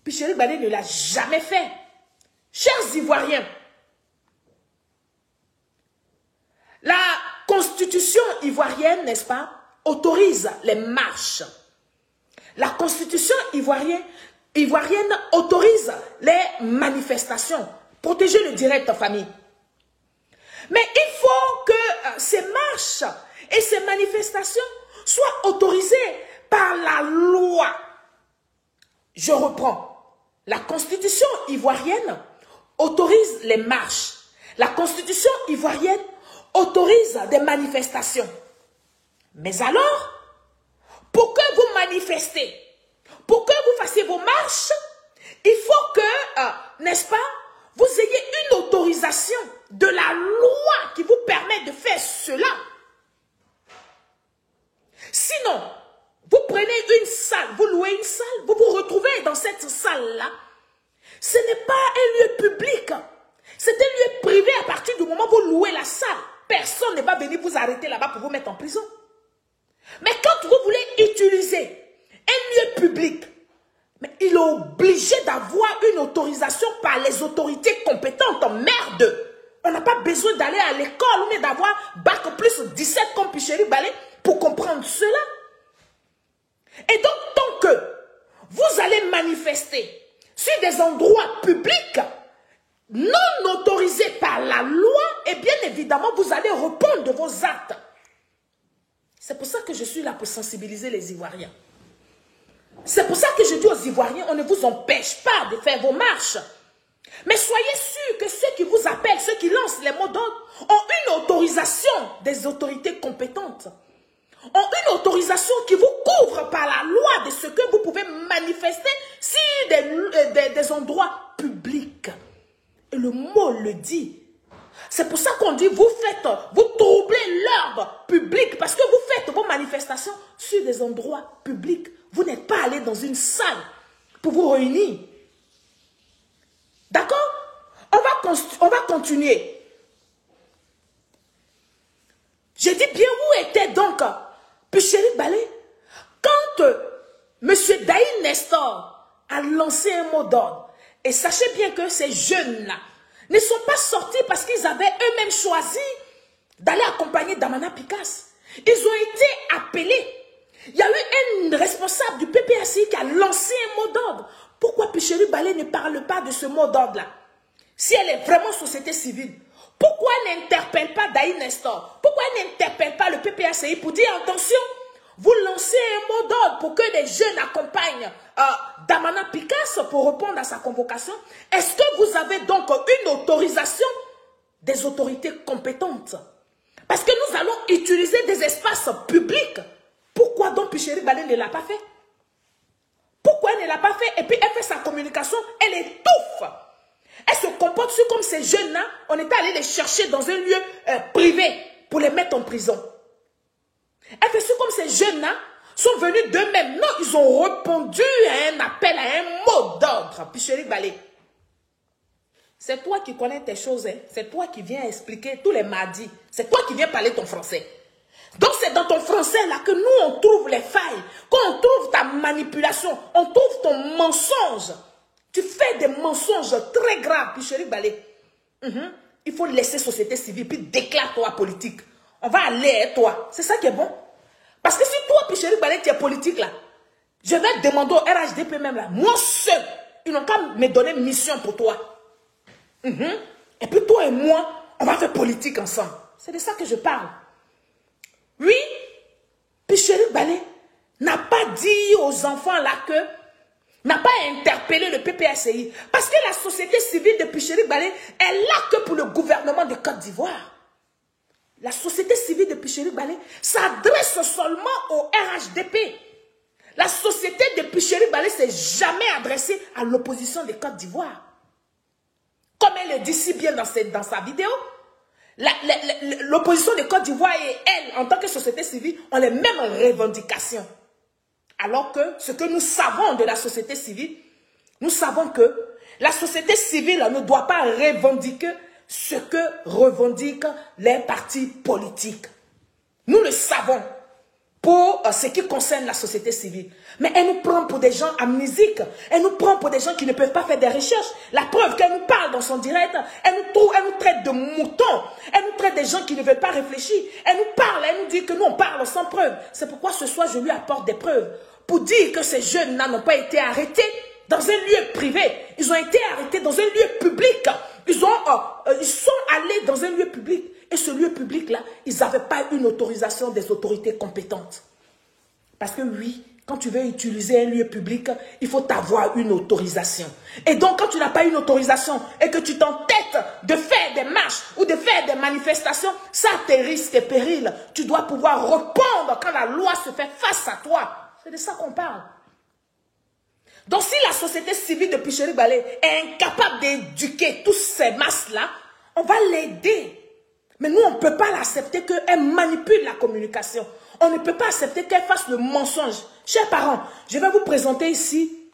Picherik Balé ne l'a jamais fait. Chers Ivoiriens, la Constitution ivoirienne, n'est-ce pas, autorise les marches. La Constitution ivoirienne autorise les manifestations. Protéger le direct en famille. Mais il faut que ces marches et ces manifestations soient autorisées par la loi. Je reprends. La Constitution ivoirienne autorise les marches. La Constitution ivoirienne autorise des manifestations. Mais alors, pour que vous manifestez, pour que vous fassiez vos marches, il faut que, n'est-ce pas, vous ayez une autorisation de la loi qui vous permet de faire cela. Sinon, vous prenez une salle, vous louez une salle, vous vous retrouvez dans cette salle-là. Ce n'est pas un lieu public. C'est un lieu privé à partir du moment où vous louez la salle. Personne ne va venir vous arrêter là-bas pour vous mettre en prison. Mais quand vous voulez utiliser un lieu public, mais il est obligé d'avoir une autorisation par les autorités compétentes. Merde! On n'a pas besoin d'aller à l'école ou d'avoir bac plus 17 comme Picheri Balé pour comprendre cela. Et donc, tant que vous allez manifester sur des endroits publics non autorisés par la loi, et bien évidemment, vous allez répondre de vos actes. C'est pour ça que je suis là pour sensibiliser les Ivoiriens. C'est pour ça que je dis aux Ivoiriens, on ne vous empêche pas de faire vos marches. Mais soyez sûrs que ceux qui vous appellent, ceux qui lancent les mots d'ordre, ont une autorisation des autorités compétentes. Ont une autorisation qui vous couvre par la loi de ce que vous pouvez manifester sur des endroits publics. Et le mot le dit. C'est pour ça qu'on dit, vous troublez l'ordre public parce que vous faites vos manifestations sur des endroits publics. Vous n'êtes pas allé dans une salle pour vous réunir. D'accord? On va continuer. J'ai dit bien où était donc Picheri Balé quand M. Daï Nestor a lancé un mot d'ordre. Et sachez bien que ces jeunes-là ne sont pas sortis parce qu'ils avaient eux-mêmes choisi d'aller accompagner Damana Picasse. Ils ont été appelés. Il y a eu un responsable du PPACI qui a lancé un mot d'ordre. Pourquoi Picheri Balé ne parle pas de ce mot d'ordre-là? Si elle est vraiment société civile, pourquoi elle n'interpelle pas Daï Nestor? Pourquoi elle n'interpelle pas le PPACI pour dire attention, vous lancez un mot d'ordre pour que des jeunes accompagnent Damana Picasse pour répondre à sa convocation? Est-ce que vous avez donc une autorisation des autorités compétentes? Parce que nous allons utiliser des espaces publics. Pourquoi donc Picheri Balé ne l'a pas fait? Pourquoi elle ne l'a pas fait? Et puis elle fait sa communication, elle étouffe. Elle se comporte comme ces jeunes-là, on est allé les chercher dans un lieu privé pour les mettre en prison. Elle fait comme ces jeunes-là sont venus d'eux-mêmes. Non, ils ont répondu à un appel, à un mot d'ordre. Picheri Balé. C'est toi qui connais tes choses, hein? C'est toi qui viens expliquer tous les mardis. C'est toi qui viens parler ton français. Donc c'est dans ton français là que nous on trouve les failles, qu'on trouve ta manipulation, on trouve ton mensonge. Tu fais des mensonges très graves, Picheri Balé. Il faut laisser société civile, puis déclare-toi politique. On va aller, toi. C'est ça qui est bon. Parce que si toi, Picheri Balé, tu es politique là, je vais demander au RHDP même là, moi seul, ils n'ont qu'à me donner mission pour toi. Et puis toi et moi, on va faire politique ensemble. C'est de ça que je parle. Oui, Picheri Balé n'a pas dit aux enfants là que, n'a pas interpellé le PPACI. Parce que la société civile de Picheri Balé est là que pour le gouvernement de Côte d'Ivoire. La société civile de Picheri Balé s'adresse seulement au RHDP. La société de Picheri Balé s'est jamais adressée à l'opposition de Côte d'Ivoire. Comme elle le dit si bien dans sa vidéo, l'opposition de Côte d'Ivoire et elle, en tant que société civile, ont les mêmes revendications. Alors que ce que nous savons de la société civile, nous savons que la société civile ne doit pas revendiquer ce que revendiquent les partis politiques. Nous le savons pour ce qui concerne la société civile. Mais elle nous prend pour des gens amnésiques. Elle nous prend pour des gens qui ne peuvent pas faire des recherches. La preuve qu'elle nous parle dans son direct, elle nous traite de moutons. Elle nous traite des gens qui ne veulent pas réfléchir. Elle nous parle, elle nous dit que nous on parle sans preuve. C'est pourquoi ce soir je lui apporte des preuves. Pour dire que ces jeunes-là n'ont pas été arrêtés dans un lieu privé. Ils ont été arrêtés dans un lieu public. Ils sont allés dans un lieu public. Et ce lieu public-là, ils n'avaient pas une autorisation des autorités compétentes. Parce que oui, quand tu veux utiliser un lieu public, il faut avoir une autorisation. Et donc, quand tu n'as pas une autorisation et que tu t'entêtes de faire des marches ou de faire des manifestations, ça a tes risques et périls. Tu dois pouvoir répondre quand la loi se fait face à toi. C'est de ça qu'on parle. Donc, si la société civile de Picheri Balé est incapable d'éduquer tous ces masses-là, on va l'aider. Mais nous, on ne peut pas l'accepter qu'elle manipule la communication. On ne peut pas accepter qu'elle fasse le mensonge. Chers parents, je vais vous présenter ici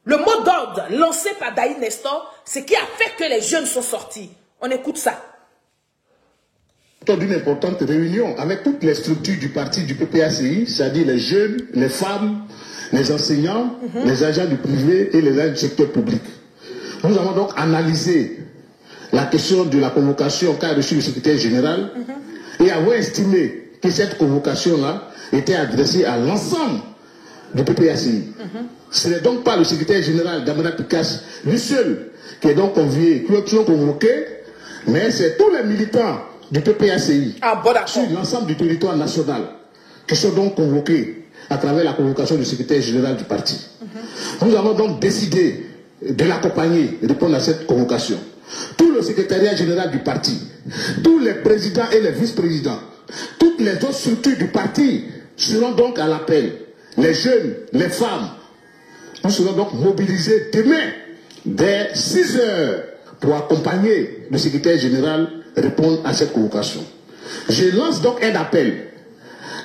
Le mot d'ordre lancé par Daï Nestor, ce qui a fait que les jeunes sont sortis. On écoute ça. D'une importante réunion avec toutes les structures du parti du PPACI, c'est-à-dire les jeunes, les femmes, les enseignants, les agents du privé et les agents du secteur public. Nous avons donc analysé la question de la convocation qu'a reçu le secrétaire général et avons estimé que cette convocation-là était adressée à l'ensemble du PPACI. Ce n'est donc pas le secrétaire général d'Amana Picasse, lui seul, qui est donc convié, qui sont convoqués, mais c'est tous les militants du PPACI sur l'ensemble du territoire national qui sont donc convoqués à travers la convocation du secrétaire général du parti. Nous avons donc décidé de l'accompagner et de répondre à cette convocation. Tout le secrétariat général du parti, tous les présidents et les vice-présidents, toutes les autres structures du parti seront donc à l'appel. Les jeunes, les femmes, nous serons donc mobilisés demain dès 6 heures pour accompagner le secrétaire général répondre à cette convocation. Je lance donc un appel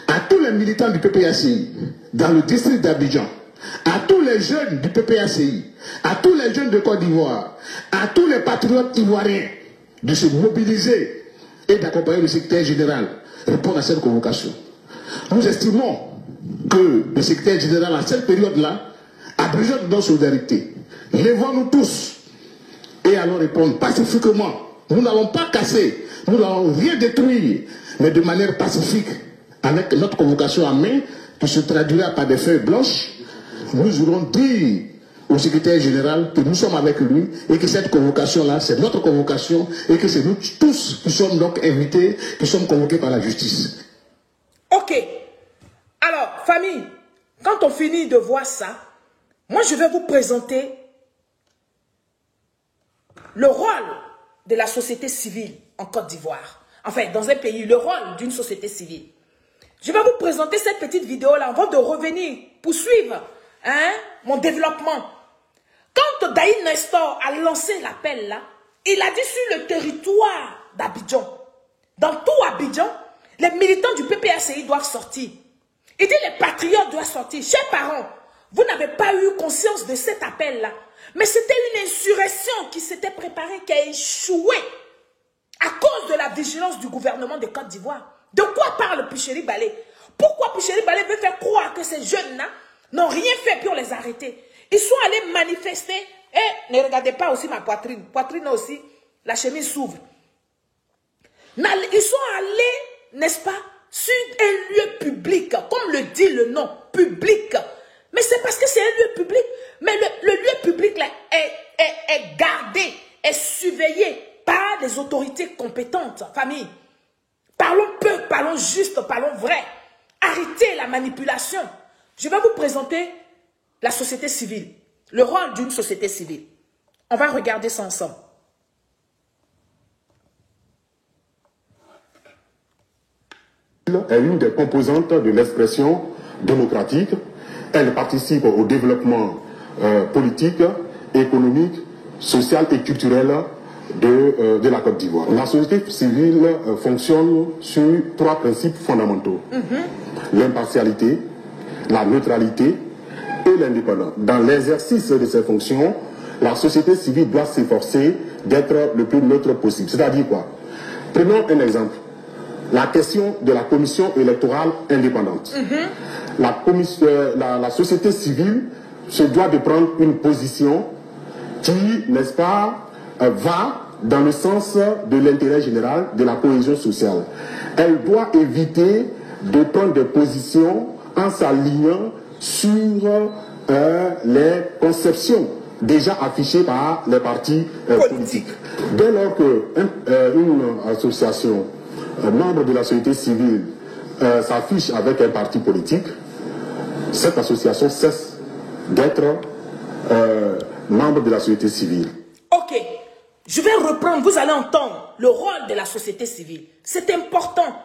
à tous les militants du PPACI dans le district d'Abidjan, à tous les jeunes du PPACI, à tous les jeunes de Côte d'Ivoire, à tous les patriotes ivoiriens de se mobiliser et d'accompagner le secrétaire général répondre à cette convocation. Nous estimons que le secrétaire général à cette période-là a besoin de notre solidarité. Lèvons-nous tous et allons répondre pacifiquement. Nous n'allons pas casser, nous n'allons rien détruire, mais de manière pacifique, avec notre convocation en main, qui se traduira par des feuilles blanches. Nous aurons dit au secrétaire général que nous sommes avec lui et que cette convocation-là, c'est notre convocation et que c'est nous tous qui sommes donc invités, qui sommes convoqués par la justice. Ok. Alors, famille, quand on finit de voir ça, moi je vais vous présenter le rôle de la société civile en Côte d'Ivoire. Enfin, dans un pays, le rôle d'une société civile. Je vais vous présenter cette petite vidéo-là avant de revenir, poursuivre mon développement. Quand Daï Nestor a lancé l'appel là, il a dit sur le territoire d'Abidjan, dans tout Abidjan, les militants du PPACI doivent sortir. Il dit les patriotes doivent sortir. Chers parents, vous n'avez pas eu conscience de cet appel-là. Mais c'était une insurrection qui s'était préparée, qui a échoué à cause de la vigilance du gouvernement de Côte d'Ivoire. De quoi parle Picheri Balé? Pourquoi Picheri Balé veut faire croire que ces jeunes-là n'ont rien fait pour les arrêter? Ils sont allés manifester. Et ne regardez pas aussi ma poitrine. Poitrine aussi, la chemise s'ouvre. Ils sont allés, n'est-ce pas, sur un lieu public, comme le dit le nom, public. Mais c'est parce que c'est un lieu public. Mais le lieu public là, est gardé, est surveillé par des autorités compétentes. Famille, parlons peu, parlons juste, parlons vrai. Arrêtez la manipulation. Je vais vous présenter la société civile, le rôle d'une société civile. On va regarder ça ensemble. Est l'une des composantes de l'expression démocratique. Elle participe au développement politique, économique, social et culturel de la Côte d'Ivoire. La société civile fonctionne sur 3 principes fondamentaux. L'impartialité, la neutralité et l'indépendance. Dans l'exercice de ces fonctions, la société civile doit s'efforcer d'être le plus neutre possible. C'est-à-dire quoi? Prenons un exemple. La question de la commission électorale indépendante. La société civile se doit de prendre une position qui, n'est-ce pas, va dans le sens de l'intérêt général, de la cohésion sociale. Elle doit éviter de prendre des positions en s'alignant sur les conceptions déjà affichées par les partis politiques. Dès lors qu'une association, un membre de la société civile, s'affiche avec un parti politique, cette association cesse d'être membre de la société civile. Ok, je vais reprendre, vous allez entendre le rôle de la société civile. C'est important.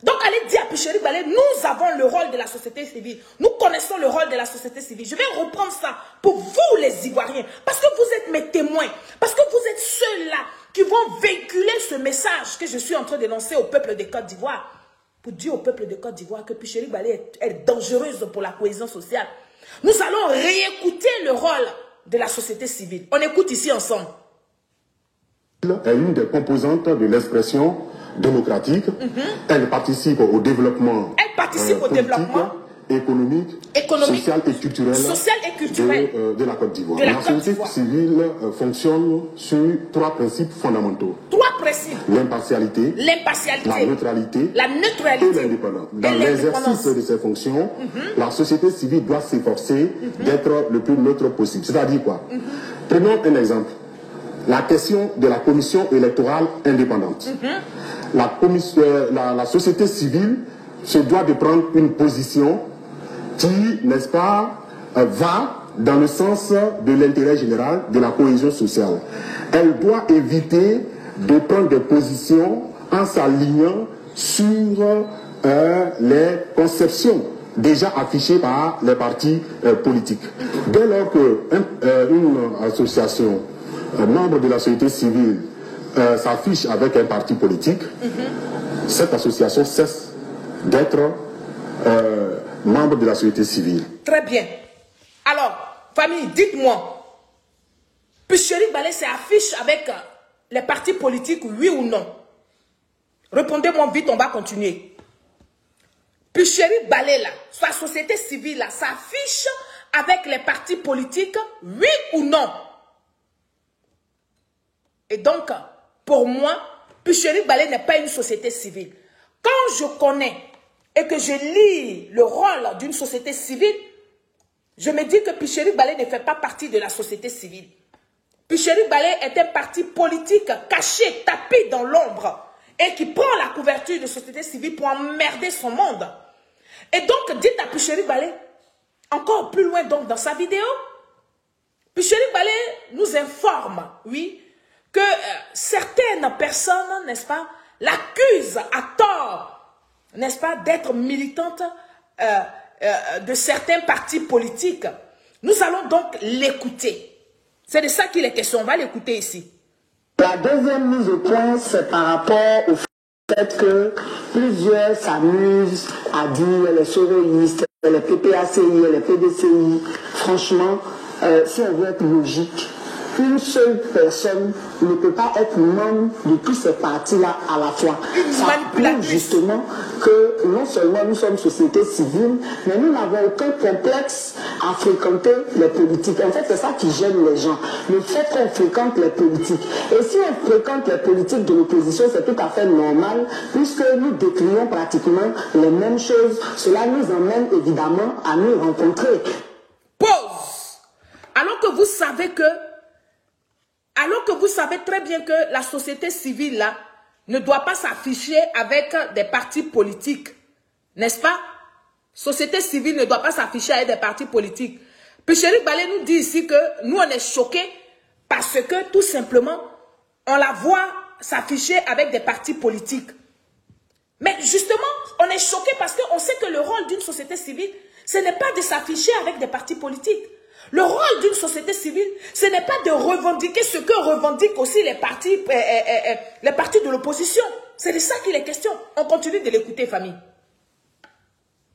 Donc allez dire à Picheri Balé, nous avons le rôle de la société civile. Nous connaissons le rôle de la société civile. Je vais reprendre ça pour vous les Ivoiriens. Parce que vous êtes mes témoins. Parce que vous êtes ceux-là qui vont véhiculer ce message que je suis en train de lancer au peuple de Côte d'Ivoire. Pour dire au peuple de Côte d'Ivoire que Picheri Balé est dangereuse pour la cohésion sociale. Nous allons réécouter le rôle de la société civile. On écoute ici ensemble. Est une des composantes de l'expression démocratique. Elle participe au développement, économique, social et culturel, de la Côte d'Ivoire. La société civile fonctionne sur 3 principes fondamentaux. 3 principes. L'impartialité, la neutralité et l'indépendance. Dans l'exercice de ces fonctions, la société civile doit s'efforcer d'être le plus neutre possible. C'est-à-dire quoi? Prenons un exemple. La question de la commission électorale indépendante. La société civile se doit de prendre une position qui, n'est-ce pas, va dans le sens de l'intérêt général, de la cohésion sociale. Elle doit éviter de prendre des positions en s'alignant sur les conceptions déjà affichées par les partis politiques. Dès lors qu'une association, un membre de la société civile s'affiche avec un parti politique, cette association cesse d'être membre de la société civile. Très bien. Alors, famille, dites-moi, Picheri Balé s'affiche avec les partis politiques, oui ou non? Répondez-moi vite, on va continuer. Picheri Balé, là, sa société civile, là, s'affiche avec les partis politiques, oui ou non? Et donc, pour moi, Picheri Balé n'est pas une société civile. Quand je connais et que je lis le rôle d'une société civile, je me dis que Picheri Balé ne fait pas partie de la société civile. Picheri Balé est un parti politique caché, tapis dans l'ombre et qui prend la couverture de société civile pour emmerder son monde. Et donc, dites à Picheri Balé, encore plus loin donc dans sa vidéo, Picheri Balé nous informe, oui, que certaines personnes, n'est-ce pas, l'accusent à tort, n'est-ce pas, d'être militante de certains partis politiques. Nous allons donc l'écouter. C'est de ça qu'il est question. On va l'écouter ici. La deuxième mise au point, c'est par rapport au fait que plusieurs s'amusent à dire les soroïstes, les PPACI, les PDCI. Franchement, si on veut être logique, une seule personne ne peut pas être membre de tous ces partis-là à la fois. Ça prouve justement que non seulement nous sommes société civile, mais nous n'avons aucun complexe à fréquenter les politiques. En fait, c'est ça qui gêne les gens. Le fait qu'on fréquente les politiques. Et si on fréquente les politiques de l'opposition, c'est tout à fait normal, puisque nous décrions pratiquement les mêmes choses. Cela nous emmène évidemment à nous rencontrer. Pause. Alors que vous savez très bien que la société civile là, ne doit pas s'afficher avec des partis politiques. N'est-ce pas? Société civile ne doit pas s'afficher avec des partis politiques. Picheri Balé nous dit ici que nous on est choqués parce que tout simplement on la voit s'afficher avec des partis politiques. Mais justement, on est choqués parce qu'on sait que le rôle d'une société civile, ce n'est pas de s'afficher avec des partis politiques. Le rôle d'une société civile, ce n'est pas de revendiquer ce que revendiquent aussi les partis de l'opposition. C'est de ça qu'il est question. On continue de l'écouter, famille.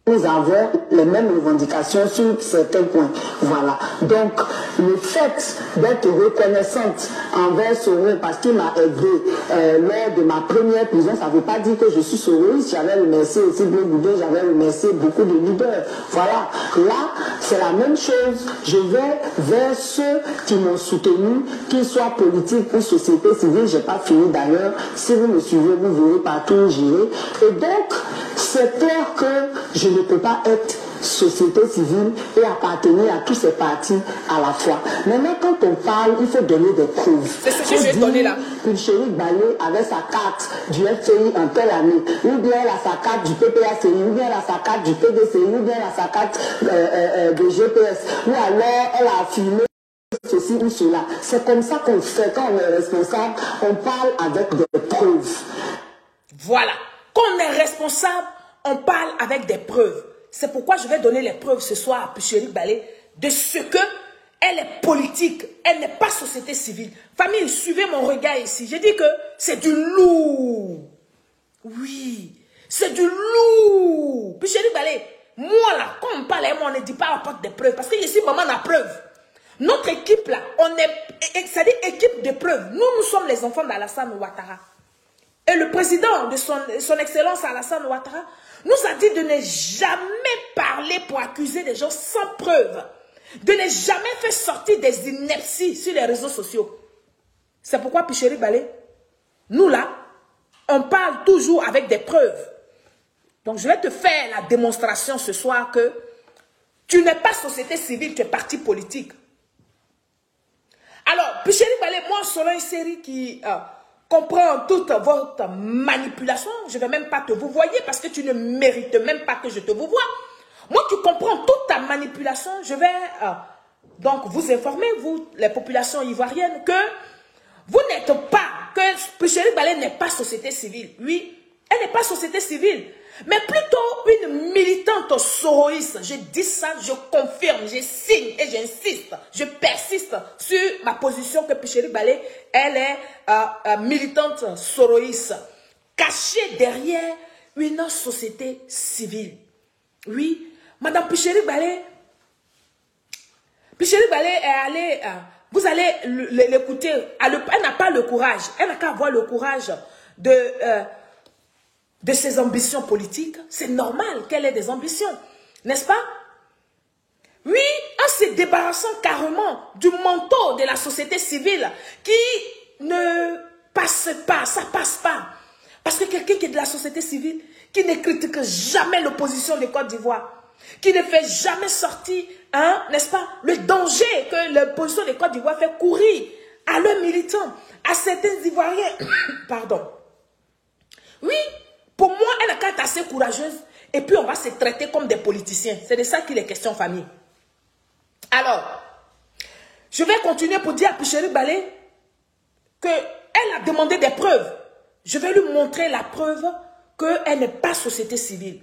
Nous avons les mêmes revendications sur certains points. Voilà. Donc, le fait d'être reconnaissante envers Soro parce qu'il m'a aidé lors de ma première prison, ça ne veut pas dire que je suis soroïste. J'avais remercié aussi Blé, j'avais remercié beaucoup de leaders. Voilà. Là, c'est la même chose. Je vais vers ceux qui m'ont soutenu, qu'ils soient politiques ou société civile. Je n'ai pas fini d'ailleurs. Si vous me suivez, vous verrez partout où j'irai. Et donc, c'est clair que je ne peux pas être société civile et appartenir à tous ces partis à la fois. Maintenant, quand on parle, il faut donner des preuves. C'est ce que je vais donner là. Picheri Balé avait sa carte du FCI en telle année, ou bien elle a sa carte du PPACI, ou bien elle a sa carte du PDCI, ou bien elle a sa carte de GPS, ou alors elle a affirmé ceci ou cela. C'est comme ça qu'on fait quand on est responsable, on parle avec des preuves. Voilà. Quand on est responsable, on parle avec des preuves. C'est pourquoi je vais donner les preuves ce soir à Picheri Balé de ce que elle est politique, elle n'est pas société civile. Famille, suivez mon regard ici. J'ai dit que c'est du lourd. Oui, c'est du lourd. Picheri Balé, moi là, quand on parle, moi on ne dit pas apporte des preuves. Parce que ici, maman a preuve. Notre équipe là, c'est-à-dire équipe de preuve. Nous sommes les enfants d'Alassane Ouattara. Et le président de son excellence Alassane Ouattara nous a dit de ne jamais parler pour accuser des gens sans preuve. De ne jamais faire sortir des inepties sur les réseaux sociaux. C'est pourquoi Picheri Balé, nous là, on parle toujours avec des preuves. Donc je vais te faire la démonstration ce soir que tu n'es pas société civile, tu es parti politique. Alors, Picheri Balé, moi, selon une série qui comprend toute votre manipulation, je ne vais même pas te vous voyer parce que tu ne mérites même pas que je te vous voie. Moi qui comprends toute ta manipulation, je vais donc vous informer, vous, les populations ivoiriennes, que vous n'êtes pas, que Picheri Balé n'est pas société civile. Oui, elle n'est pas société civile, mais plutôt une militante soroïste. Je dis ça, je confirme, je signe et j'insiste, je persiste sur ma position que Picheri Balé, elle est militante soroïste, cachée derrière une société civile. Oui, Madame Picheri Balé est allée, vous allez l'écouter, elle n'a pas le courage, elle n'a qu'à avoir le courage de ses ambitions politiques. C'est normal qu'elle ait des ambitions, n'est-ce pas? Oui, en se débarrassant carrément du manteau de la société civile qui ne passe pas, ça passe pas. Parce que quelqu'un qui est de la société civile, qui ne critique jamais l'opposition de Côte d'Ivoire, qui ne fait jamais sortir, hein, n'est-ce pas, le danger que l'opposition de Côte d'Ivoire fait courir à leurs militants, à certains Ivoiriens. Pardon. Oui, pour moi, elle n'a qu'à être assez courageuse et puis on va se traiter comme des politiciens. C'est de ça qu'il est question, famille. Alors, je vais continuer pour dire à Picheri Balé qu'elle a demandé des preuves. Je vais lui montrer la preuve qu'elle n'est pas société civile.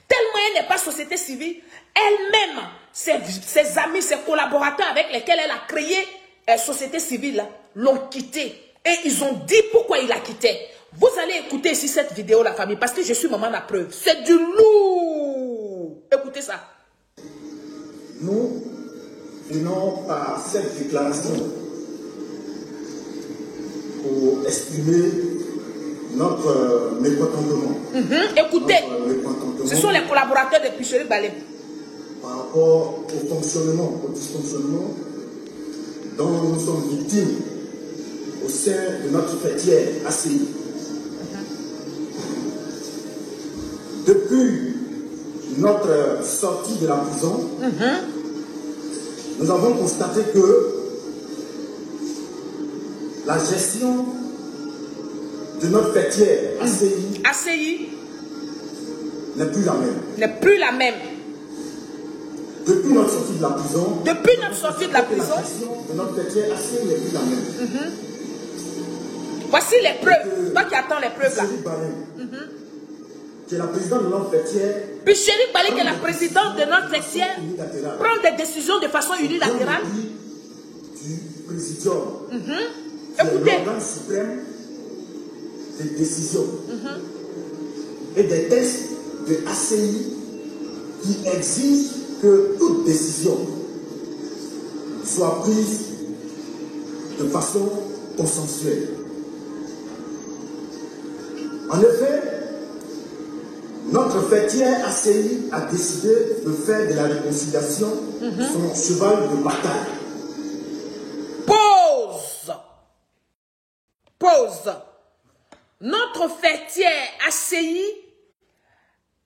Tellement elle n'est pas société civile, elle-même, ses amis, ses collaborateurs avec lesquels elle a créé société civile, l'ont quitté. Et ils ont dit pourquoi il la quitté. Vous allez écouter ici cette vidéo, la famille, parce que je suis maman la preuve. C'est du lourd. Écoutez ça. Nous venons par cette déclaration pour exprimer notre mécontentement. Écoutez, ce sont les collaborateurs de Picheri Balé. Par rapport au fonctionnement, au dysfonctionnement dont nous sommes victimes au sein de notre fêtière ACI. Depuis notre sortie de la prison, nous avons constaté que la gestion de notre fêtière ACI n'est plus la même. N'est plus la même. Depuis notre sortie de la prison, la gestion de notre fêtière ACI n'est plus la même. Voici les preuves. Toi qui attends les preuves là. Qui est la présidente de notre fêtière. Picheri Balé, qui est la présidente de notre fêtière, prend des décisions de façon unilatérale. Du présidium. Écoutez. L'organe suprême des décisions et des tests de ACI qui exigent que toute décision soit prise de façon consensuelle. En effet, notre fêtière ACI a décidé de faire de la réconciliation son cheval de bataille. Pause. Notre fêtière ACI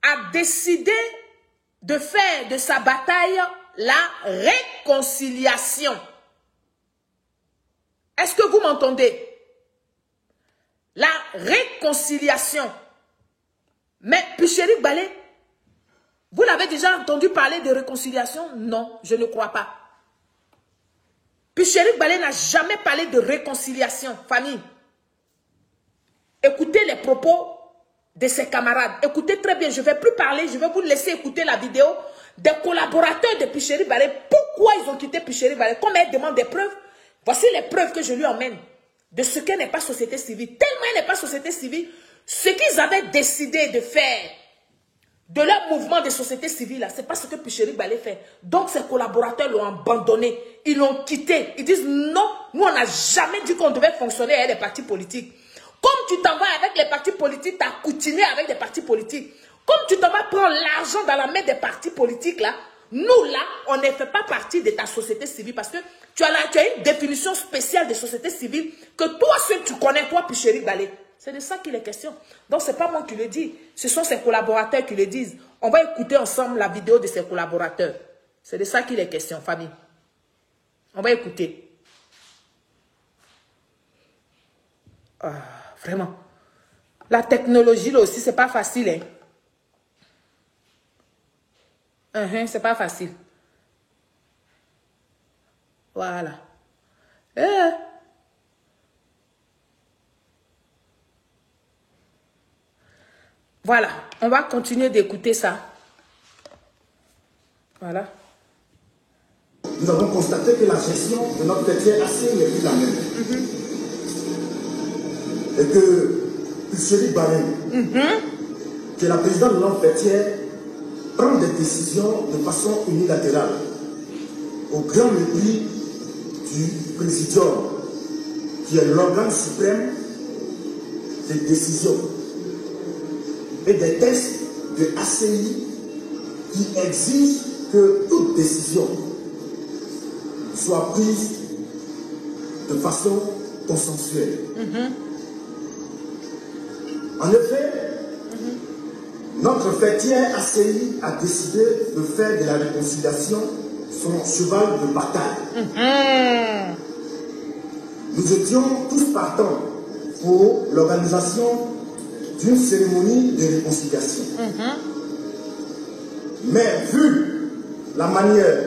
a décidé de faire de sa bataille la réconciliation. Est-ce que vous m'entendez? La réconciliation. Mais Picheri Balé, vous l'avez déjà entendu parler de réconciliation? Non, je ne crois pas. Picheri Balé n'a jamais parlé de réconciliation, famille. Écoutez les propos de ses camarades. Écoutez très bien, je ne vais plus parler, je vais vous laisser écouter la vidéo des collaborateurs de Picheri Balé. Pourquoi ils ont quitté Picheri Balé? Comme elle demande des preuves, voici les preuves que je lui emmène de ce qu'elle n'est pas société civile. Tellement elle n'est pas société civile, ce qu'ils avaient décidé de faire de leur mouvement de société civile, c'est pas ce que Picherick Balé fait. Donc ses collaborateurs l'ont abandonné, ils l'ont quitté. Ils disent non, nous on n'a jamais dit qu'on devait fonctionner avec des partis politiques. Comme tu t'en vas avec les partis politiques, tu as coutumier avec des partis politiques. Comme tu t'en vas prendre l'argent dans la main des partis politiques là, nous là, on ne fait pas partie de ta société civile parce que tu as une définition spéciale de société civile que toi seul tu connais, toi Picherick Balé. C'est de ça qu'il est question. Donc, ce n'est pas moi qui le dis. Ce sont ses collaborateurs qui le disent. On va écouter ensemble la vidéo de ses collaborateurs. C'est de ça qu'il est question, famille. On va écouter. Ah, vraiment. La technologie, là aussi, ce n'est pas facile. Hein? C'est pas facile. Voilà. Voilà, on va continuer d'écouter ça. Voilà. Nous avons constaté que la gestion de notre fêtière assez n'est plus la même. Et que Picherick Balé, qui est la présidente de notre fêtière, prend des décisions de façon unilatérale, au grand mépris du présidium, qui est l'organe suprême des décisions et des tests de ACI qui exigent que toute décision soit prise de façon consensuelle. En effet, notre fêtière ACI a décidé de faire de la réconciliation son cheval de bataille. Nous étions tous partants pour l'organisation d'une cérémonie de réconciliation. Mais vu la manière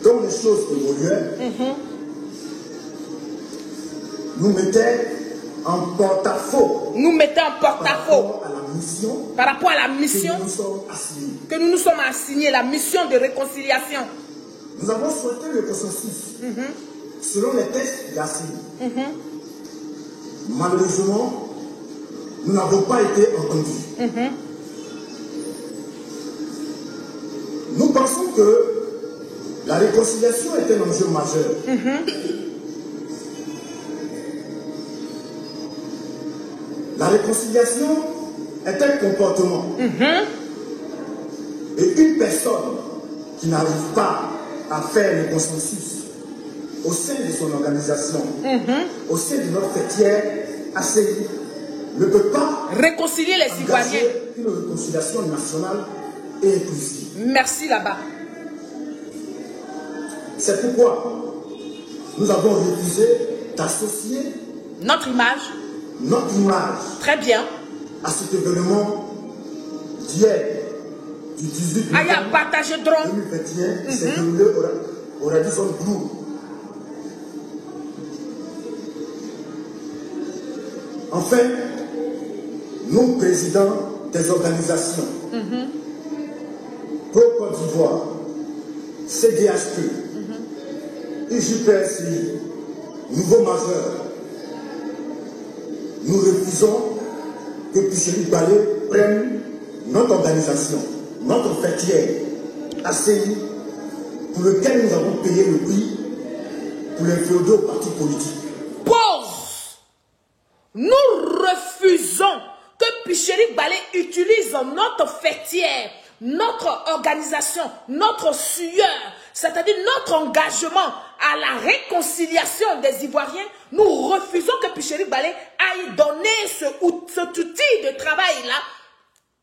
dont les choses évoluaient, nous mettait en porte-à-faux. Nous mettait en porte-à-faux par rapport à la mission que nous nous sommes assignés, la mission de réconciliation. Nous avons souhaité le consensus selon les textes d'ACI. Malheureusement, nous n'avons pas été entendus. Nous pensons que la réconciliation est un enjeu majeur. La réconciliation est un comportement. Et une personne qui n'arrive pas à faire le consensus au sein de son organisation, au sein de notre fêtière ACI, ne peut pas réconcilier les Ivoiriens. Une réconciliation nationale et inclusive. Merci là-bas. C'est pourquoi nous avons refusé d'associer notre image très bien à cet événement d'hier, du 18 novembre 2021, qui s'est déroulé au Radisson Blu. Enfin, nous, présidents des organisations, Pro-Côte d'Ivoire, CDHP, IJPSI, Nouveau Majeur, nous refusons que Picherick Balé prenne notre organisation, notre fêtière ACI, pour lequel nous avons payé le prix pour l'inféoder aux partis politiques. Pause. Nous refusons que Picherick Balé utilise notre fêtière, notre organisation, notre sueur, c'est-à-dire notre engagement à la réconciliation des Ivoiriens. Nous refusons que Picherick Balé aille donner cet outil de travail-là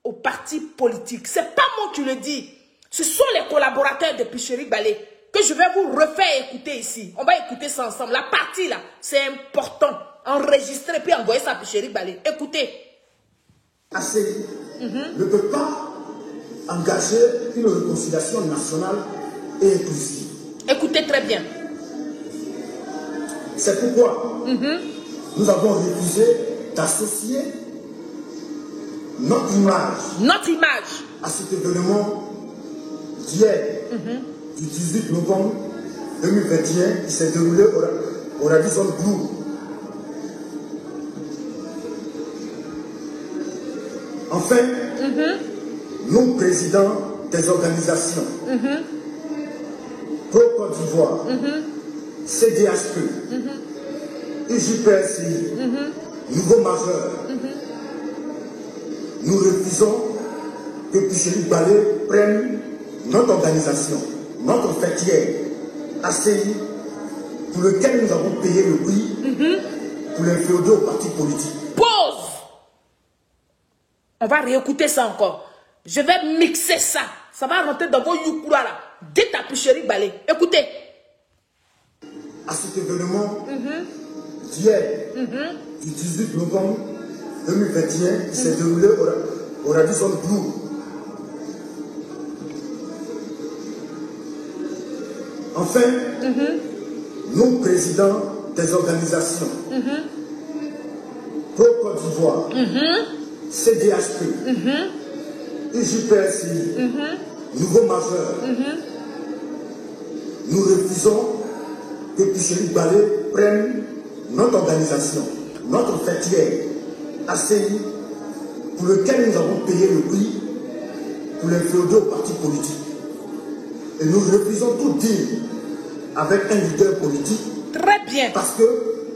aux partis politiques. Ce n'est pas moi qui le dis. Ce sont les collaborateurs de Picherick Balé que je vais vous refaire écouter ici. On va écouter ça ensemble. La partie là, c'est important. Enregistrer puis envoyer ça à Picherick Balé. Écoutez. ACI ne peut pas engager une réconciliation nationale et inclusive. Écoutez très bien. C'est pourquoi nous avons refusé d'associer notre image à cet événement d'hier, du 18 novembre 2021, qui s'est déroulé au Radisson Blu. Enfin, nous, présidents des organisations, Pro-Côte d'Ivoire, CDHP, UJPSI, Nouveau Majeur, nous refusons que Picheri Balé prenne notre organisation, notre fêtière, ACI, pour lequel nous avons payé le prix pour l'inféoder au parti politique. Pause. On va réécouter ça encore. Je vais mixer ça. Ça va rentrer dans vos youkura là. Dites à Picheri Balé. Écoutez. À cet événement d'hier, du 18 novembre 2021, qui s'est déroulé au Radisson Blu. Enfin, nous, présidents des organisations, Pro-Côte d'Ivoire, CDHP, UJPSI, Nouveau Majeur, nous refusons que Picheri Balé prenne notre organisation, notre fêtière, ACI, pour lequel nous avons payé le prix pour l'inféoder au parti politique. Et nous refusons tout deal avec un leader politique. Très bien. Parce que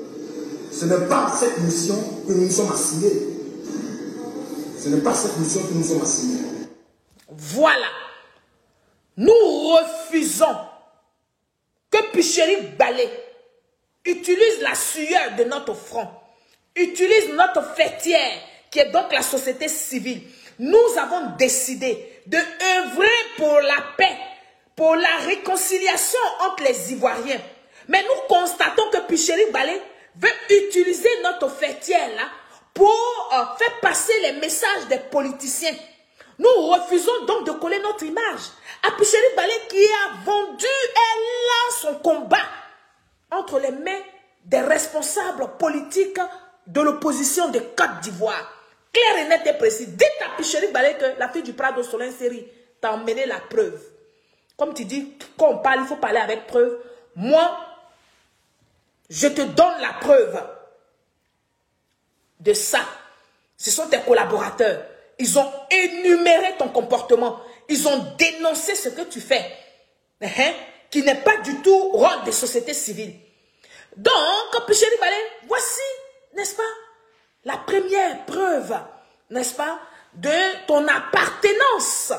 ce n'est pas cette mission que nous nous sommes assignés. Ce n'est pas cette mission que nous sommes assignés. Voilà. Nous refusons que Picheri Balé utilise la sueur de notre front, utilise notre fêtière, qui est donc la société civile. Nous avons décidé de œuvrer pour la paix, pour la réconciliation entre les Ivoiriens. Mais nous constatons que Picheri Balé veut utiliser notre fêtière là pour faire passer les messages des politiciens. Nous refusons donc de coller notre image à Picheri Balé qui a vendu son combat entre les mains des responsables politiques de l'opposition de Côte d'Ivoire. Clair et net et précis. Dites à Picheri Balé que la fille du Prado Solin Série t'a emmené la preuve. Comme tu dis, quand on parle, il faut parler avec preuve. Moi, je te donne la preuve de ça. Ce sont tes collaborateurs. Ils ont énuméré ton comportement. Ils ont dénoncé ce que tu fais. Qui n'est pas du tout rôle des sociétés civiles. Donc, Picheri Balé, voici, n'est-ce pas, la première preuve, n'est-ce pas, de ton appartenance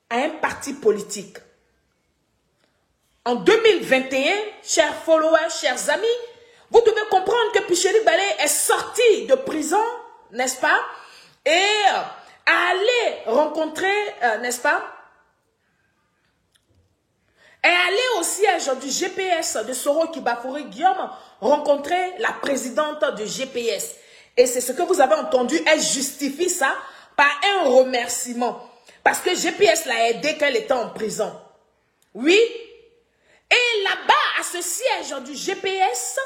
à un parti politique. En 2021, chers followers, chers amis, vous devez comprendre que Picheri Balé est sorti de prison, n'est-ce pas, et allé rencontrer, n'est-ce pas, et aller au siège du GPS de Soro Kibafori Guillaume rencontrer la présidente du GPS. Et c'est ce que vous avez entendu, elle justifie ça par un remerciement. Parce que GPS l'a aidé quand elle était en prison. Oui. Et là-bas, à ce siège du GPS,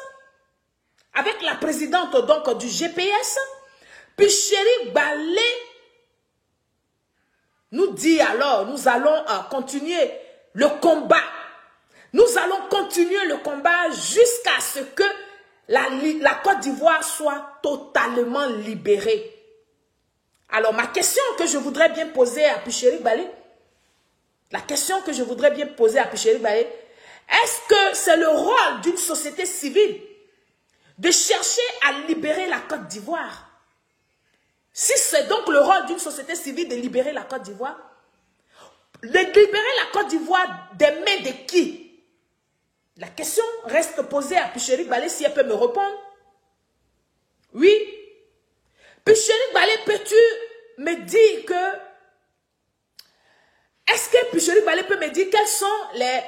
avec la présidente donc du GPS, Picheri Balé nous dit alors, nous allons continuer le combat. Nous allons continuer le combat jusqu'à ce que la Côte d'Ivoire soit totalement libérée. Alors, ma question que je voudrais bien poser à Picheri Balé, est-ce que c'est le rôle d'une société civile de chercher à libérer la Côte d'Ivoire? Si c'est donc le rôle d'une société civile de libérer la Côte d'Ivoire, de libérer la Côte d'Ivoire des mains de qui? La question reste posée à Picheri Balé si elle peut me répondre. Oui. Picheri Balé, peux-tu me dire que... Est-ce que Picheri Balé peut me dire quels sont les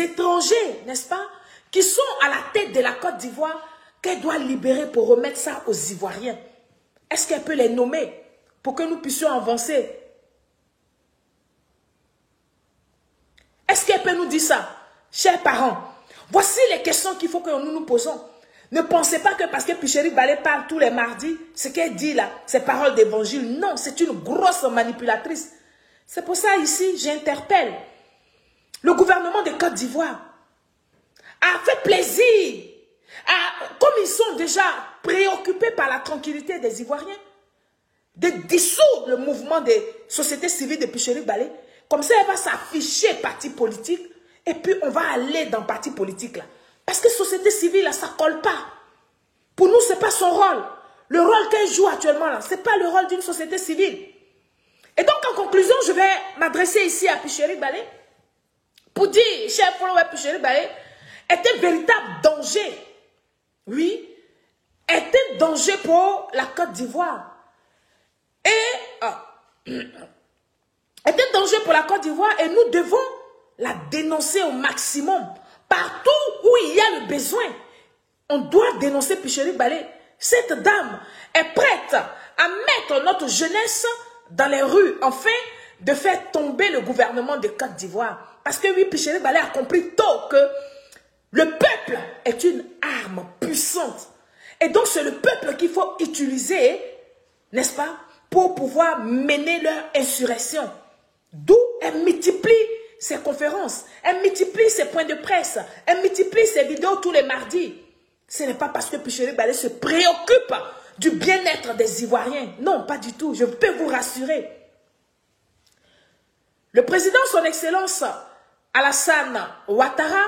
étrangers, n'est-ce pas, qui sont à la tête de la Côte d'Ivoire qu'elle doit libérer pour remettre ça aux Ivoiriens? Est-ce qu'elle peut les nommer pour que nous puissions avancer? Est-ce qu'elle peut nous dire ça? Chers parents, voici les questions qu'il faut que nous nous posons. Ne pensez pas que parce que Picheri Balé parle tous les mardis, ce qu'elle dit là, c'est parole d'évangile. Non, c'est une grosse manipulatrice. C'est pour ça ici, j'interpelle le gouvernement de Côte d'Ivoire a fait plaisir, comme ils sont déjà préoccupés par la tranquillité des Ivoiriens, de dissoudre le mouvement des sociétés civiles de Picheri Balé. Comme ça, elle va s'afficher parti politique et puis on va aller dans parti politique là. Parce que société civile, là, ça ne colle pas. Pour nous, ce n'est pas son rôle. Le rôle qu'elle joue actuellement là, ce n'est pas le rôle d'une société civile. Et donc, en conclusion, je vais m'adresser ici à Picheri Balé pour dire, cher follower, Picheri Balé est un véritable danger. Oui, est un danger pour la Côte d'Ivoire. Et est un danger pour la Côte d'Ivoire et nous devons la dénoncer au maximum. Partout où il y a le besoin, on doit dénoncer Picheri Balé. Cette dame est prête à mettre notre jeunesse dans les rues, afin de faire tomber le gouvernement de Côte d'Ivoire. Parce que oui, Picheri Balé a compris tôt que le peuple est une arme puissante. Et donc c'est le peuple qu'il faut utiliser, n'est-ce pas, pour pouvoir mener leur insurrection. D'où elle multiplie ses conférences, elle multiplie ses points de presse, elle multiplie ses vidéos tous les mardis. Ce n'est pas parce que Picheri Balé se préoccupe du bien-être des Ivoiriens. Non, pas du tout. Je peux vous rassurer. Le président, son Excellence Alassane Ouattara,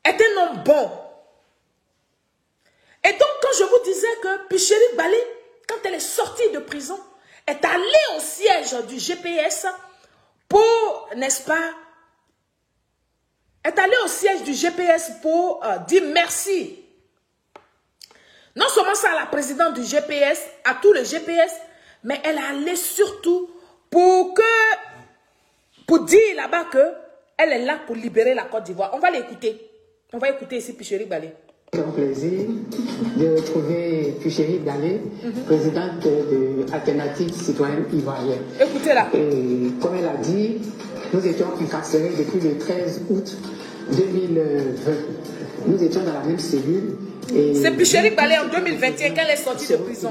est un homme bon. Et donc, quand je vous disais que Picheri Balé, quand elle est sortie de prison, est allée au siège du GPS pour, n'est-ce pas, est allée au siège du GPS pour dire merci. Non seulement ça à la présidente du GPS, à tout le GPS, mais elle est allée surtout pour dire là-bas qu'elle est là pour libérer la Côte d'Ivoire. On va l'écouter. On va écouter ici Picheri Balé. C'est un plaisir de retrouver Picheri Balé, présidente de Alternative Citoyenne Ivoirienne. Écoutez-la. Et comme elle a dit, nous étions incarcérés depuis le 13 août 2020. Nous étions dans la même cellule. C'est Picheri Balé en 2021 qu'elle est sortie de prison.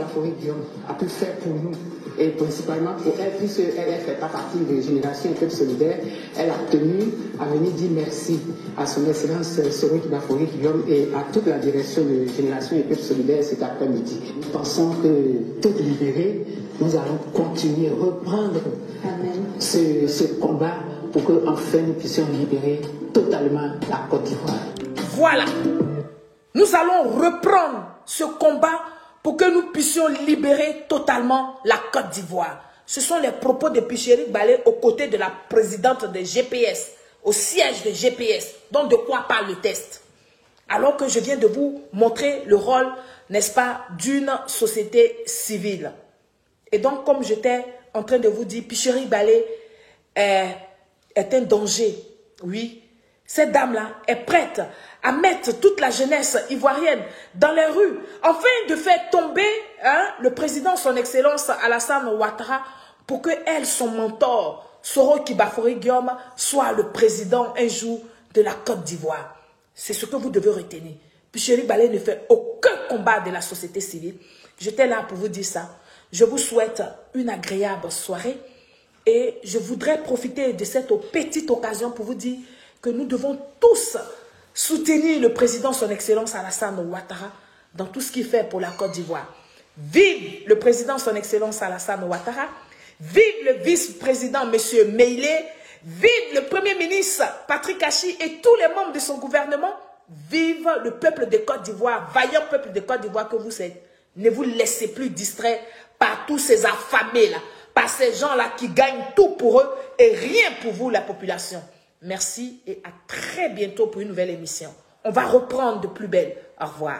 A pu faire pour nous, et principalement pour elle, puisqu'elle ne fait pas partie de Génération et Peuple Solidaire, elle a tenu à venir dire merci à son Excellence Soroki Bafori Guillaume et à toute la direction de Génération et Peuple Solidaire cet après-midi. Nous pensons que tout libéré, nous allons continuer, reprendre ce combat pour qu'enfin nous puissions libérer totalement la Côte d'Ivoire. Voilà. Nous allons reprendre ce combat pour que nous puissions libérer totalement la Côte d'Ivoire. Ce sont les propos de Picheri Balé aux côtés de la présidente de GPS, au siège de GPS. Donc de quoi parle le texte? Alors que je viens de vous montrer le rôle, n'est-ce pas, d'une société civile. Et donc comme j'étais en train de vous dire, Picheri Balé est un danger. Oui, cette dame-là est prête à mettre toute la jeunesse ivoirienne dans les rues, afin de faire tomber le président, son Excellence Alassane Ouattara, pour que elle, son mentor, Soroki Bafori Guillaume, soit le président un jour de la Côte d'Ivoire. C'est ce que vous devez retenir. Picheri Balé ne fait aucun combat de la société civile. J'étais là pour vous dire ça. Je vous souhaite une agréable soirée et je voudrais profiter de cette petite occasion pour vous dire que nous devons tous soutenir le président, son Excellence Alassane Ouattara, dans tout ce qu'il fait pour la Côte d'Ivoire. Vive le président, son Excellence Alassane Ouattara. Vive le vice-président, M. Meilé. Vive le premier ministre, Patrick Achi, et tous les membres de son gouvernement. Vive le peuple de Côte d'Ivoire, vaillant peuple de Côte d'Ivoire que vous êtes. Ne vous laissez plus distraire par tous ces affamés-là, par ces gens-là qui gagnent tout pour eux et rien pour vous, la population. Merci et à très bientôt pour une nouvelle émission. On va reprendre de plus belle. Au revoir.